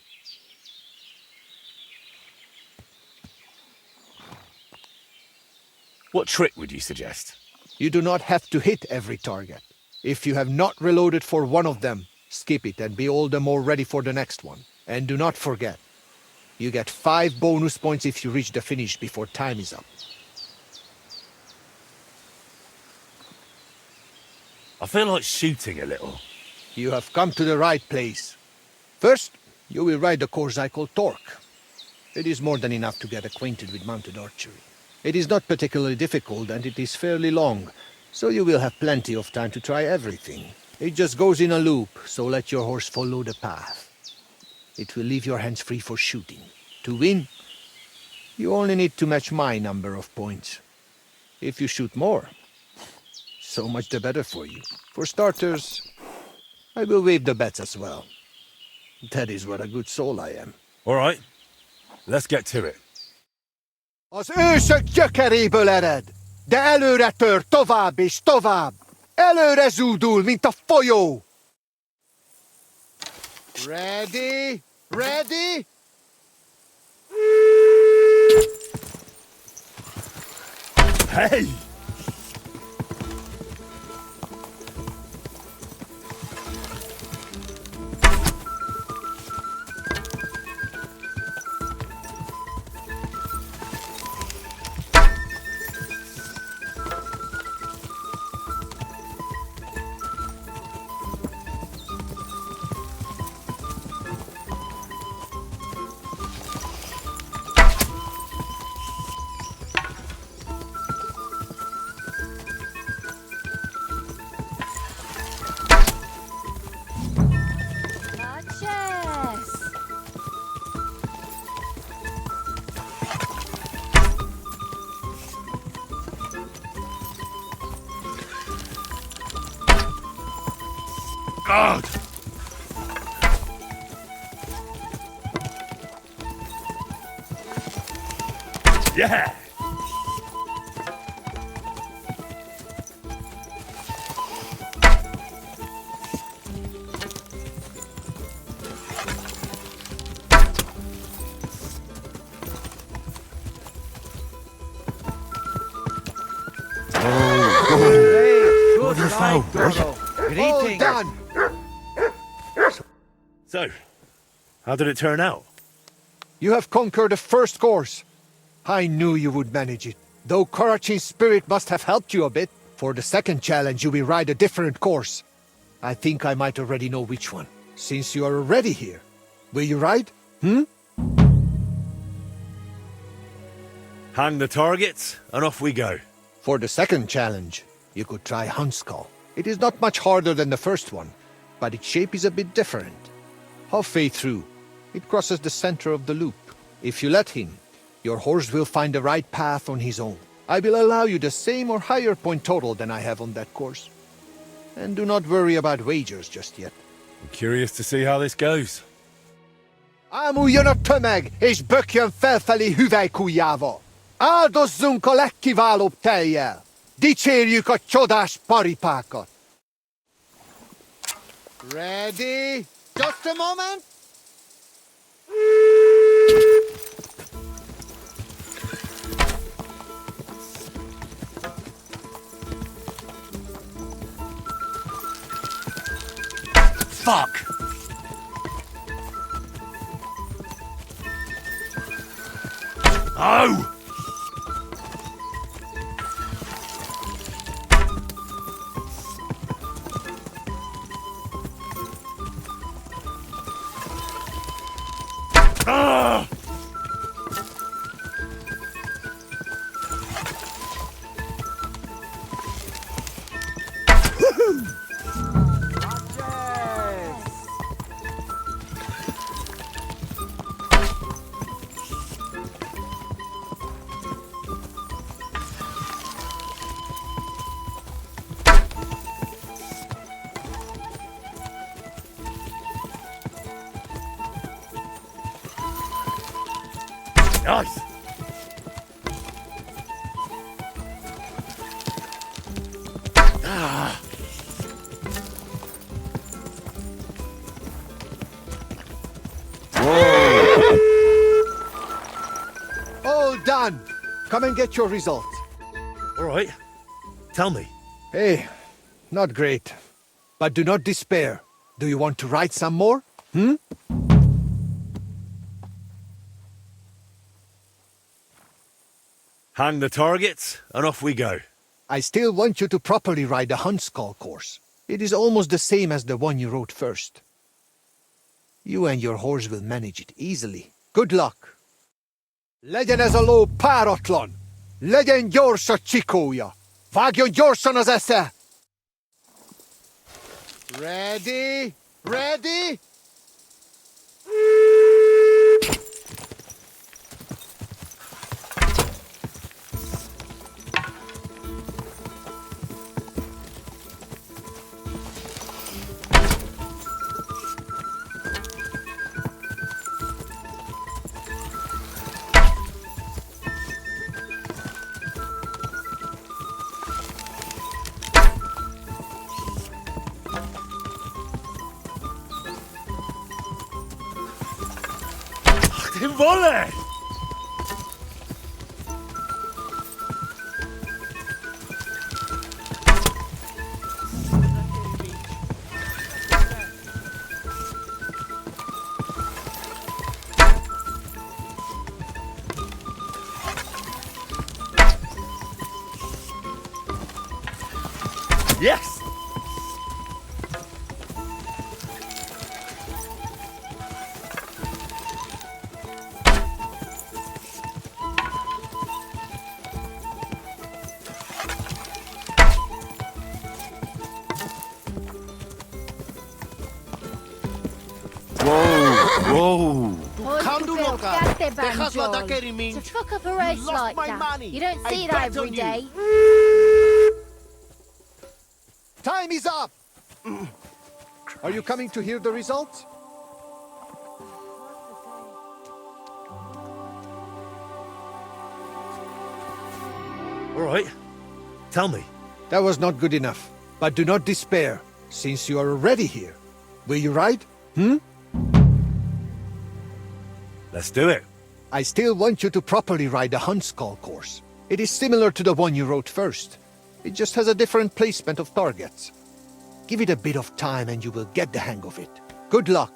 What trick would you suggest? You do not have to hit every target. If you have not reloaded for one of them, skip it and be all the more ready for the next one. And do not forget, you get 5 bonus points if you reach the finish before time is up. I feel like shooting a little. You have come to the right place. First, you will ride the course I call Torque. It is more than enough to get acquainted with mounted archery. It is not particularly difficult and it is fairly long, so you will have plenty of time to try everything. It just goes in a loop, so let your horse follow the path. It will leave your hands free for shooting. To win, you only need to match my number of points. If you shoot more, so much the better for you. For starters, I will waive the bets as well. That is what a good soul I am. All right, let's get to it. Az ősök gyökeréből ered, de előre tör tovább és tovább. Előre zúdul, mint a folyó. Ready? Ready? Hey! God! Yeah! found, boy. All done! So, how did it turn out? You have conquered the first course. I knew you would manage it, though Korachin's spirit must have helped you a bit. For the second challenge, you will ride a different course. I think I might already know which one. Since you are already here, will you ride? Hang the targets, and off we go. For the second challenge, you could try Huntskull. It is not much harder than the first one, but its shape is a bit different. Halfway through, it crosses the center of the loop. If you let him, your horse will find the right path on his own. I will allow you the same or higher point total than I have on that course. And do not worry about wagers just yet. I'm curious to see how this goes. Ámuljon a tömeg, és bökjön felfelé hüvelykujjával! Áldozzunk a legkiválóbb tejjel! Dicsérjük a csodás paripákat! Ready? Just a moment! Fuck! Oh! Ah! Nice! Ah. Whoa! All done! Come and get your results. All right. Tell me. Hey, not great. But do not despair. Do you want to write some more? Hang the targets, and off we go. I still want you to properly ride the Huntskull course. It is almost the same as the one you rode first. You and your horse will manage it easily. Good luck! Legyen ez a ló páratlan! Legyen gyors a csikója! Vágjon gyorsan az esze! Ready? Ready? Din volley! Yes! Whoa! To fuck up a race like that, you don't see that every day. Time is up! Are you coming to hear the results? All right. Tell me. That was not good enough. But do not despair, since you are already here. Will you ride? Let's do it. I still want you to properly ride the Huntskull course. It is similar to the one you rode first. It just has a different placement of targets. Give it a bit of time and you will get the hang of it. Good luck.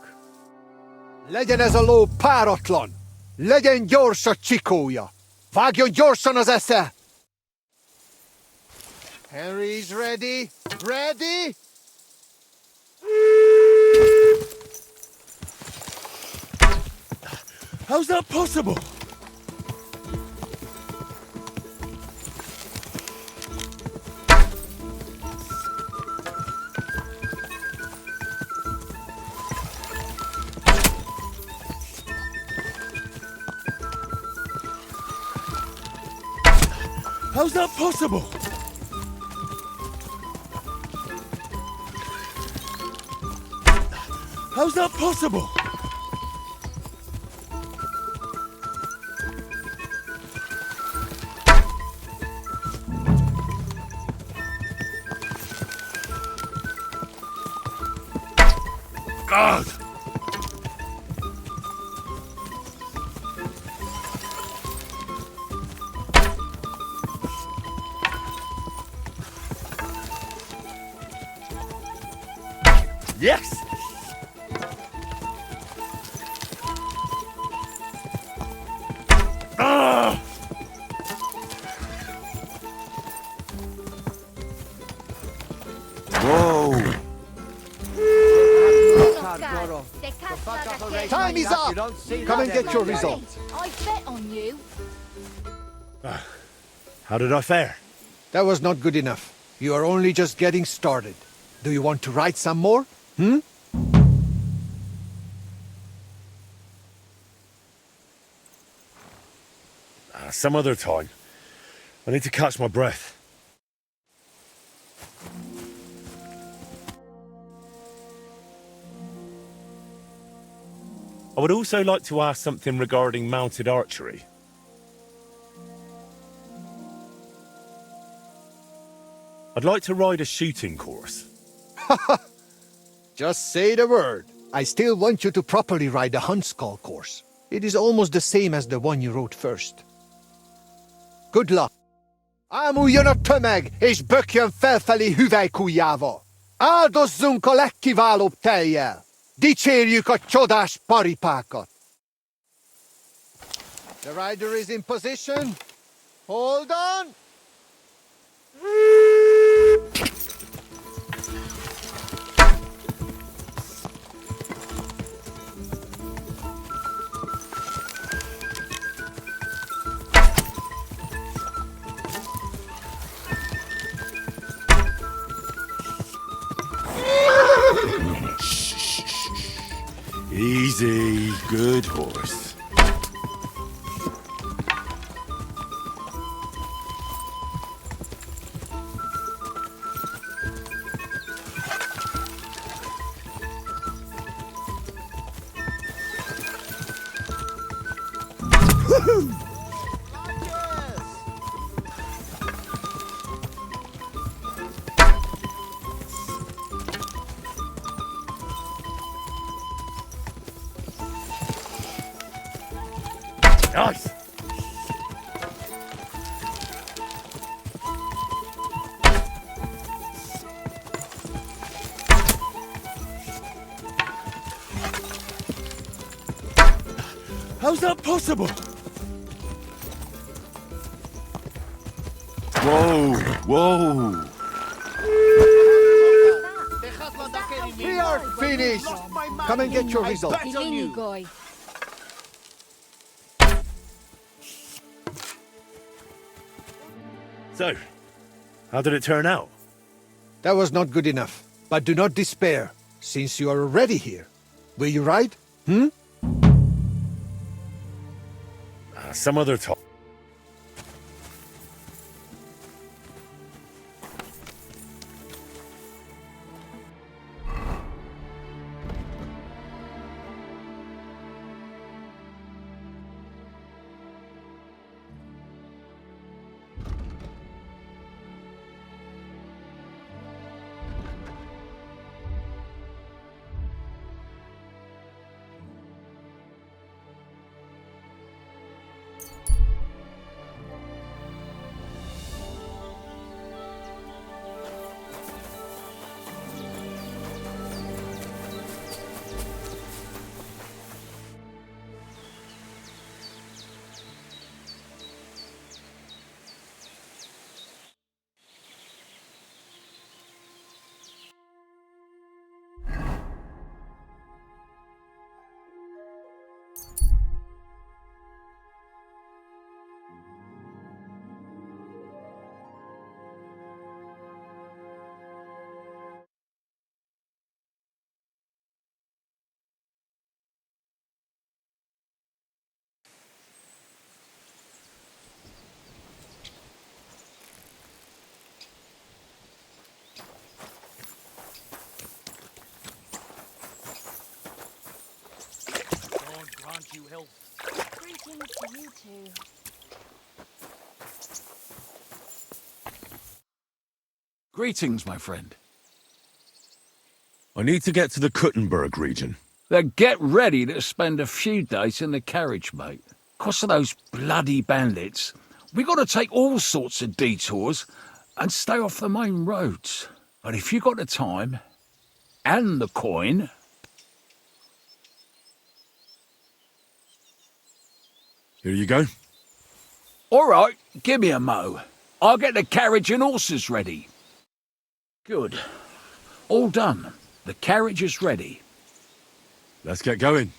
Legyen ez a ló páratlan! Legyen gyors a csikója! Vágjon gyorsan az esze! Henry's ready? Ready? How's that possible? How's that possible? How's that possible? God! Yes! Ah! Whoa! Time is up! Come and get your result. I bet on you. How did I fare? That was not good enough. You are only just getting started. Do you want to write some more? Some other time. I need to catch my breath. I would also like to ask something regarding mounted archery. I'd like to ride a shooting course. Just say the word. I still want you to properly ride the Huntskull course. It is almost the same as the one you wrote first. Good luck. Ámuljon a tömeg, és bökjön felfelé hüvelykujjával. Áldozzunk a legkiválóbb tejjel. Dicsérjük a csodás paripákat. The rider is in position. Hold on. Easy, good horse. Nice! How's that possible? Whoa, whoa! We are finished. Come and get your result. guy. So, how did it turn out? That was not good enough. But do not despair, since you are already here. Will you ride? Some other time. happened to you two? Greetings, my friend. I need to get to the Kuttenberg region. Then get ready to spend a few days in the carriage, mate. 'Cause of those bloody bandits, we got to take all sorts of detours and stay off the main roads. But if you got the time and the coin... Here you go. All right, give me a mo. I'll get the carriage and horses ready. Good. All done. The carriage is ready. Let's get going.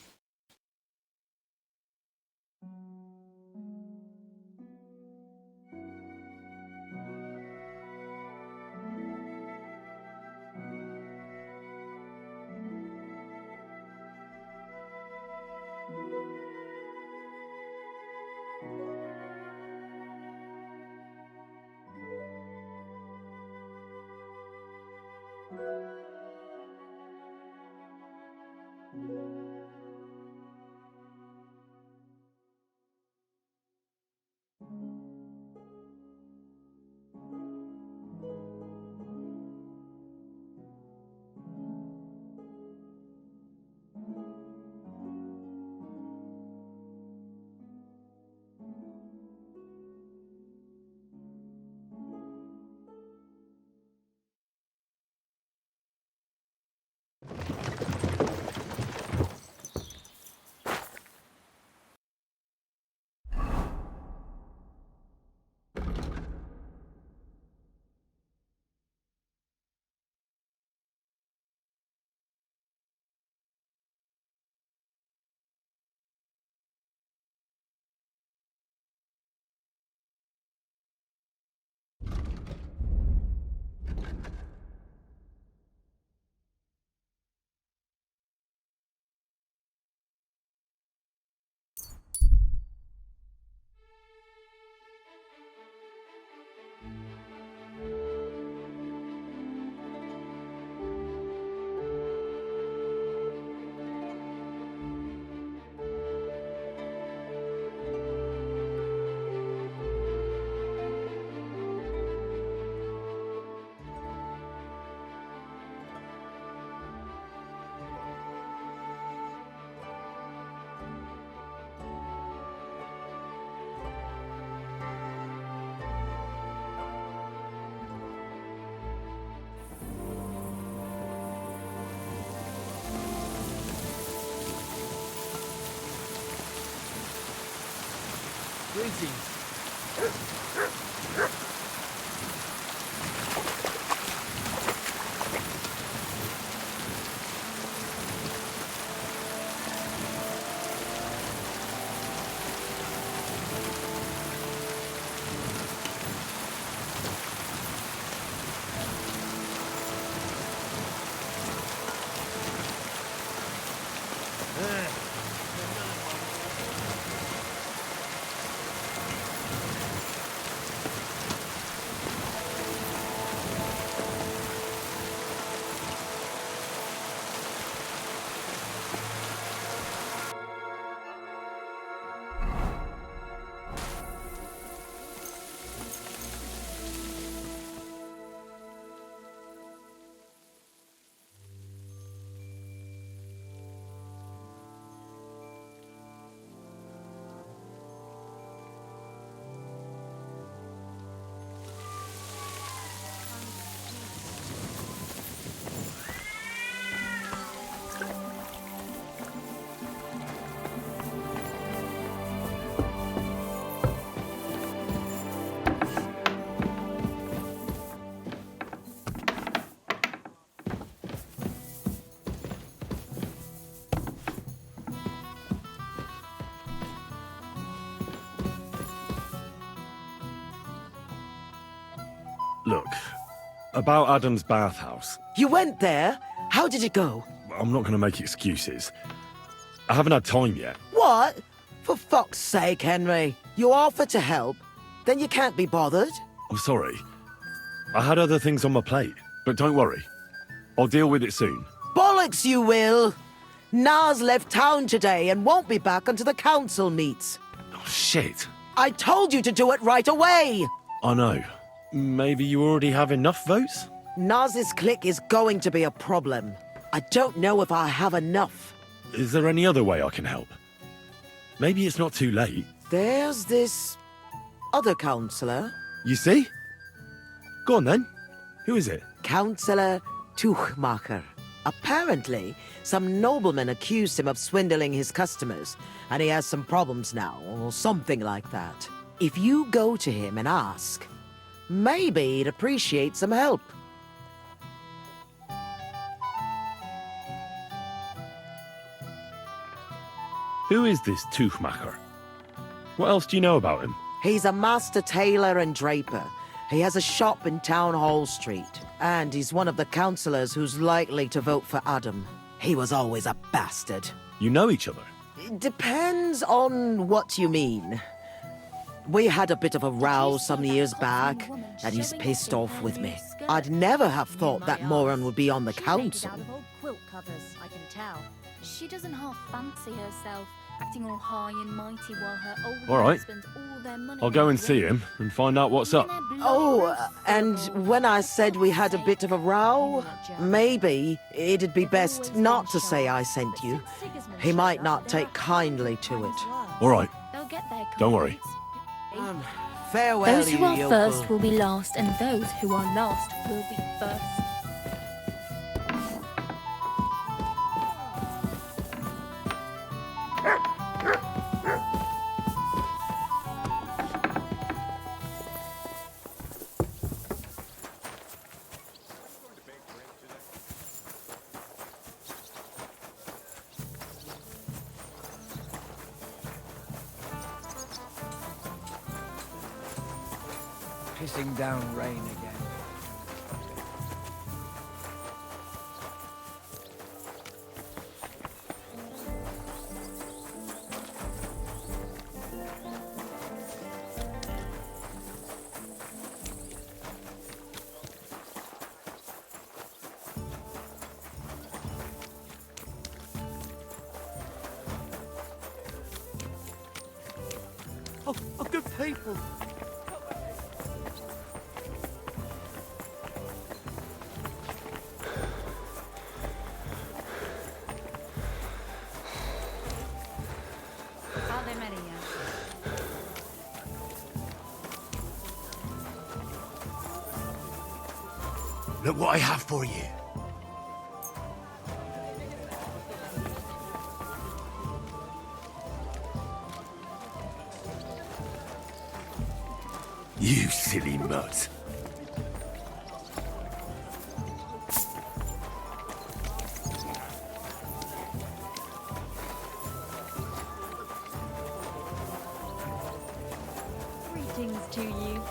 Look, about Adam's bathhouse. You went there? How did it go? I'm not going to make excuses. I haven't had time yet. What? For fuck's sake, Henry. You offered to help, then you can't be bothered? I'm sorry. I had other things on my plate. But don't worry. I'll deal with it soon. Bollocks you will! Nas left town today and won't be back until the council meets. Shit. I told you to do it right away! I know. Maybe you already have enough votes? Naz's clique is going to be a problem. I don't know if I have enough. Is there any other way I can help? Maybe it's not too late. There's this other councillor. You see? Go on then. Who is it? Councillor Tuchmacher. Apparently, some nobleman accused him of swindling his customers, and he has some problems now, or something like that. If you go to him and ask, maybe he'd appreciate some help. Who is this Tuchmacher? What else do you know about him? He's a master tailor and draper. He has a shop in Town Hall Street, and he's one of the councillors who's likely to vote for Adam. He was always a bastard. You know each other? It depends on what you mean. We had a bit of a row some years back, and he's pissed off with me. I'd never have thought that moron would be on the council. Quilt covers, I can tell. She doesn't half fancy herself, acting all high and mighty while her old All right. husband all their money. I'll go and see him and find out what's up. Oh, and when I said we had a bit of a row, maybe it'd be best not to say I sent you. He might not take kindly to it. All right. Don't worry. Farewell, Those who are you first yokel. will be last, and those who are last will be first. Pissing down rain again. Oh, good people. Are they ready yet? Look what I have for you. You silly mutt. Greetings to you.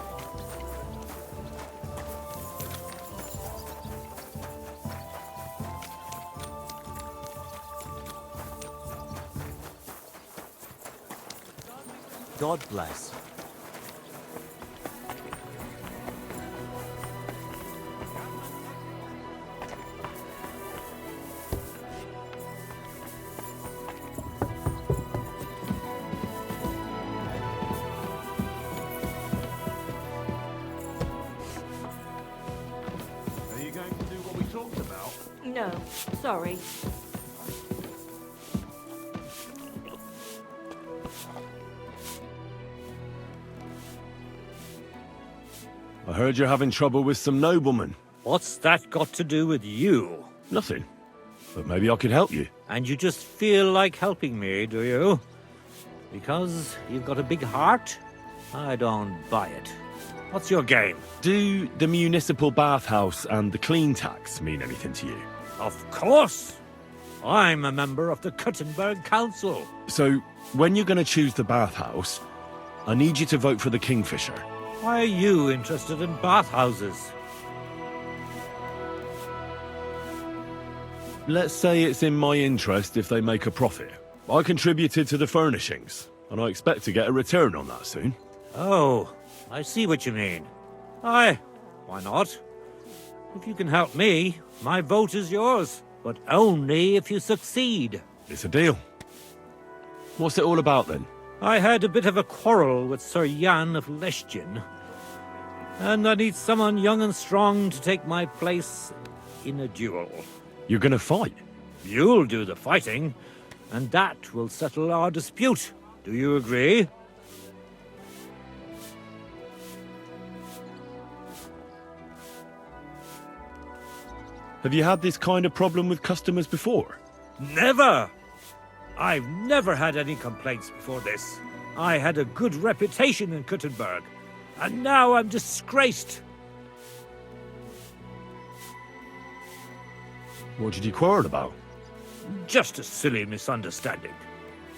God bless. Are you going to do what we talked about? No, sorry. I heard you're having trouble with some noblemen. What's that got to do with you? Nothing. But maybe I could help you. And you just feel like helping me, do you? Because you've got a big heart? I don't buy it. What's your game? Do the municipal bathhouse and the clean tax mean anything to you? Of course! I'm a member of the Kuttenberg Council. So, when you're going to choose the bathhouse, I need you to vote for the Kingfisher. Why are you interested in bathhouses? Let's say it's in my interest if they make a profit. I contributed to the furnishings, and I expect to get a return on that soon. Oh, I see what you mean. Aye, why not? If you can help me, my vote is yours. But only if you succeed. It's a deal. What's it all about then? I had a bit of a quarrel with Sir Jan of Leschin, and I need someone young and strong to take my place in a duel. You're gonna fight? You'll do the fighting, and that will settle our dispute. Do you agree? Have you had this kind of problem with customers before? Never! I've never had any complaints before this. I had a good reputation in Kuttenberg, and now I'm disgraced. What did you quarrel about? Just a silly misunderstanding.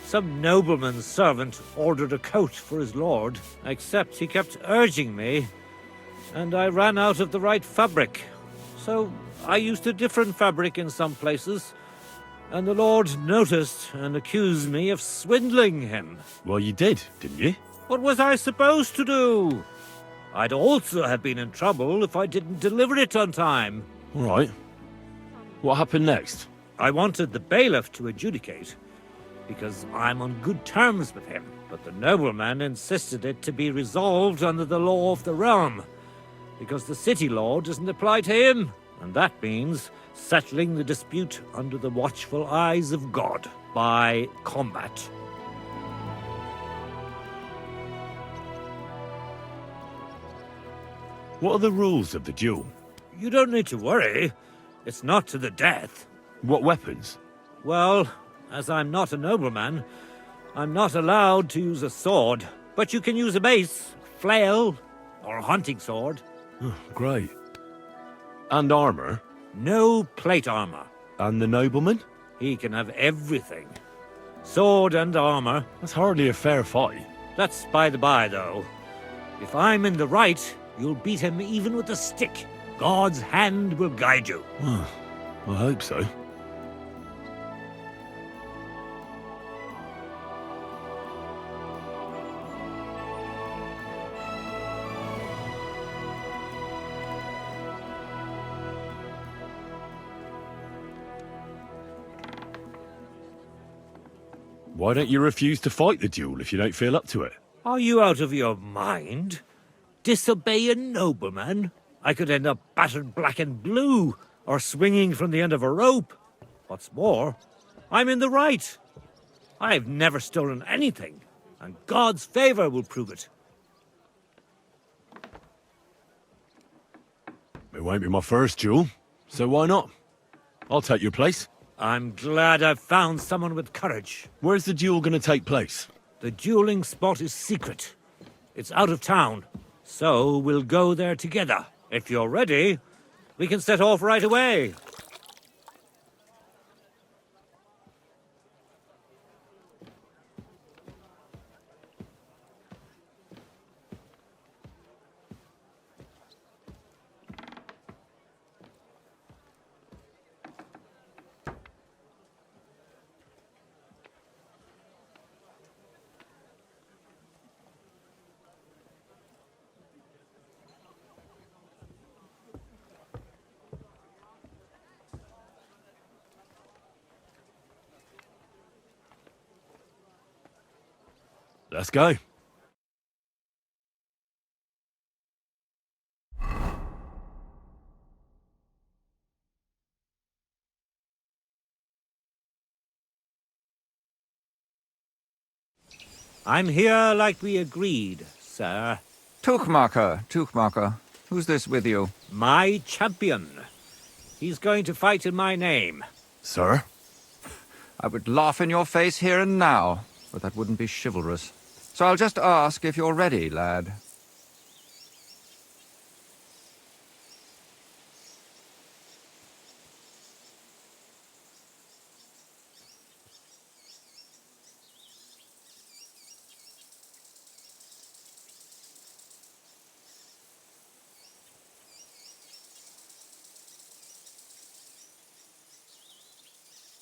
Some nobleman's servant ordered a coat for his lord, except he kept urging me, and I ran out of the right fabric. So I used a different fabric in some places, and the lord noticed and accused me of swindling him. Well, you did, didn't you? What was I supposed to do? I'd also have been in trouble if I didn't deliver it on time. All right. What happened next? I wanted the bailiff to adjudicate, because I'm on good terms with him, but the nobleman insisted it to be resolved under the law of the realm, because the city law doesn't apply to him, and that means settling the dispute under the watchful eyes of God by combat. What are the rules of the duel? You don't need to worry. It's not to the death. What weapons? Well, as I'm not a nobleman, I'm not allowed to use a sword, but you can use a mace, flail, or a hunting sword. Oh, great. And armor? No plate armor. And the nobleman? He can have everything. Sword and armor. That's hardly a fair fight. That's by the by, though. If I'm in the right, you'll beat him even with a stick. God's hand will guide you. Oh, I hope so. Why don't you refuse to fight the duel if you don't feel up to it? Are you out of your mind? Disobey a nobleman? I could end up battered black and blue, or swinging from the end of a rope. What's more, I'm in the right. I've never stolen anything, and God's favor will prove it. It won't be my first duel, so why not? I'll take your place. I'm glad I've found someone with courage. Where's the duel going to take place? The dueling spot is secret. It's out of town, so we'll go there together. If you're ready, we can set off right away. Let's go. I'm here like we agreed, sir. Tuchmacher. Who's this with you? My champion. He's going to fight in my name. Sir? I would laugh in your face here and now, but that wouldn't be chivalrous. So I'll just ask if you're ready, lad.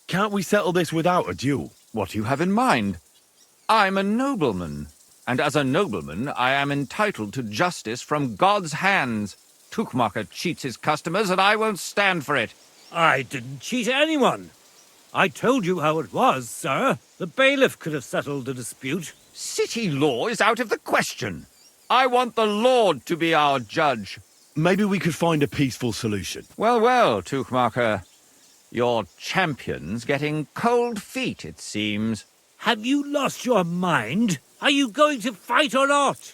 Can't we settle this without a duel? What do you have in mind? I'm a nobleman, and as a nobleman, I am entitled to justice from God's hands. Tuchmacher cheats his customers, and I won't stand for it. I didn't cheat anyone. I told you how it was, sir. The bailiff could have settled the dispute. City law is out of the question. I want the Lord to be our judge. Maybe we could find a peaceful solution. Well, well, Tuchmacher. Your champion's getting cold feet, it seems. Have you lost your mind? Are you going to fight or not?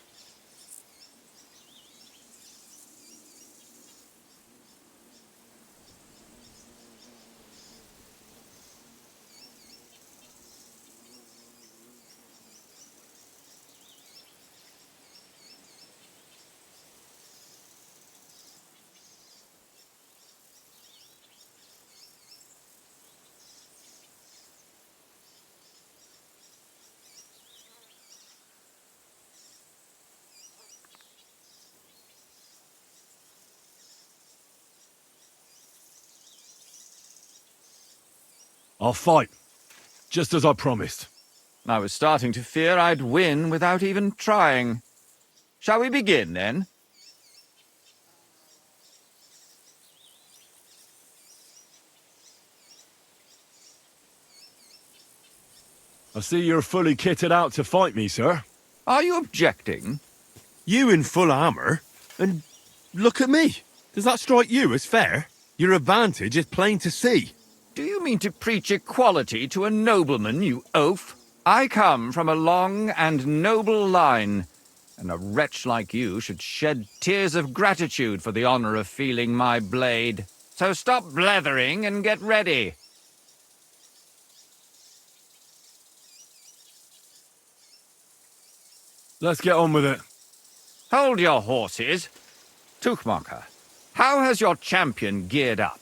I'll fight, just as I promised. I was starting to fear I'd win without even trying. Shall we begin, then? I see you're fully kitted out to fight me, sir. Are you objecting? You in full armour? And look at me. Does that strike you as fair? Your advantage is plain to see. Do you mean to preach equality to a nobleman, you oaf? I come from a long and noble line, and a wretch like you should shed tears of gratitude for the honor of feeling my blade. So stop blethering and get ready. Let's get on with it. Hold your horses. Tuchmacher, how has your champion geared up?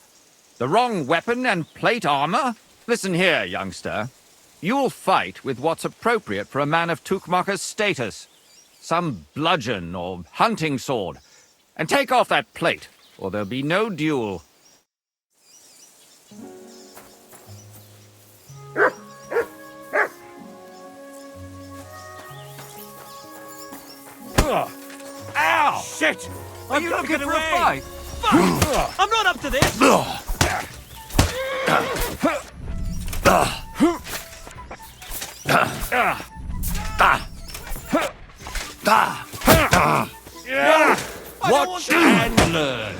The wrong weapon and plate armor? Listen here, youngster. You'll fight with what's appropriate for a man of Tuchmacher's status. Some bludgeon or hunting sword. And take off that plate, or there'll be no duel. Ow! Shit! Are you looking for a fight? Fuck! I'm not up to this! Watch and learn.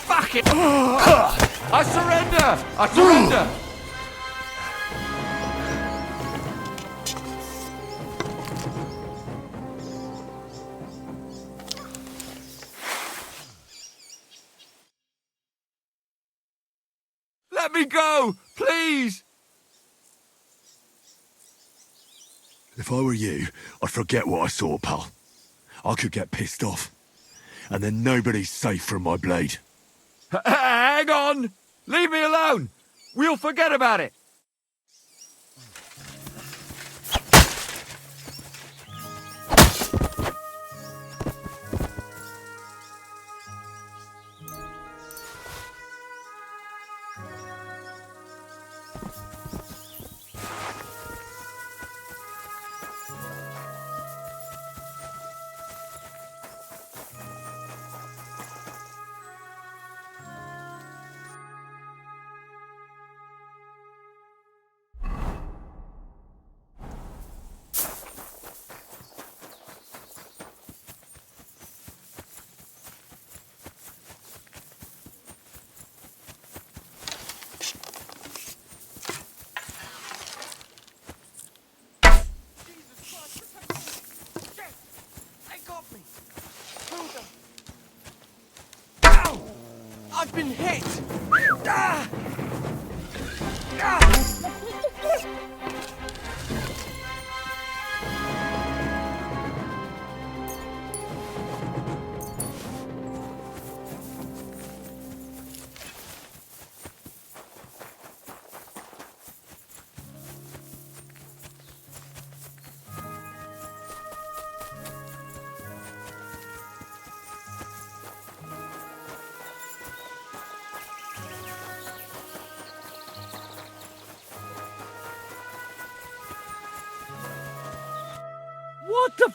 Fuck it! I surrender! I surrender! Let me go, please! If I were you, I'd forget what I saw, pal. I could get pissed off. And then nobody's safe from my blade. Hang on! Leave me alone! We'll forget about it! I've been hit! What the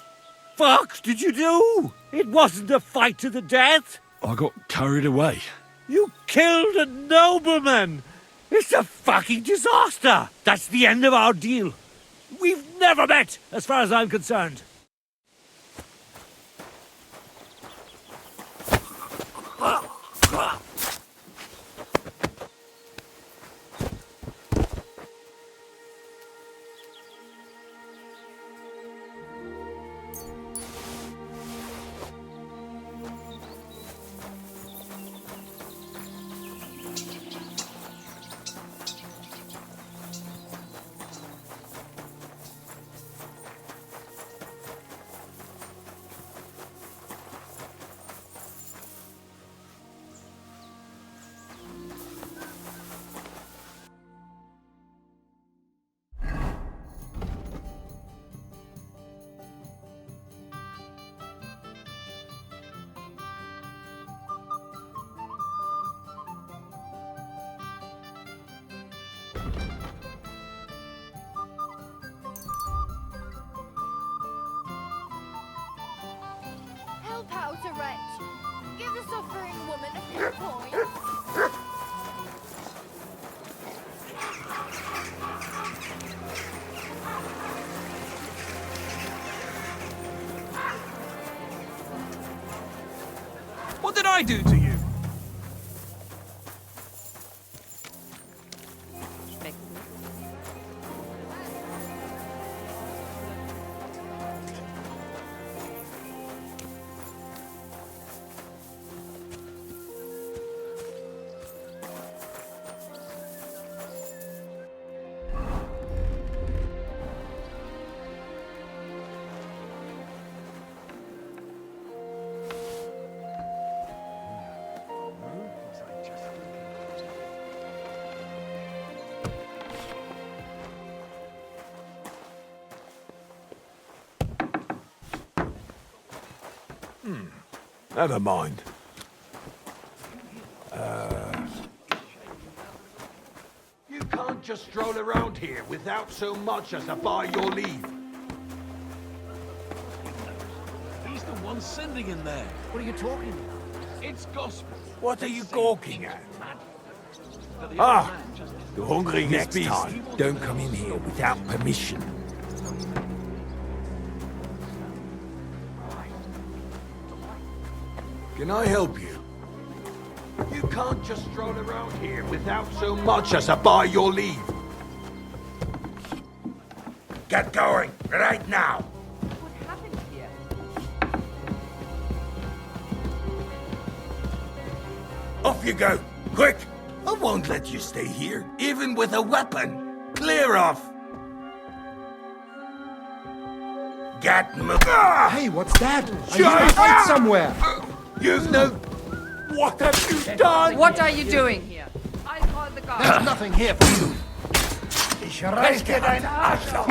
fuck did you do? It wasn't a fight to the death. I got carried away. You killed a nobleman. It's a fucking disaster. That's the end of our deal. We've never met, as far as I'm concerned. Help out a wretch. Give the suffering woman a few coins. What did I do to you? Never mind. You can't just stroll around here without so much as a by your leave. He's the one sending in there. What are you talking about? It's gospel. What are you gawking at? Ah, You're hungry next beast. time. Don't come in here without permission. Can I help you? You can't just stroll around here without so much as a by your leave. Get going, right now. What happened here? Off you go, quick! I won't let you stay here, even with a weapon. Clear off! Get moving! Hey, what's that? I hear a fight somewhere. You've no... What have you done? What are you doing here? I'll call the guards. There's nothing here for you. Ich reiche dein Arschloch!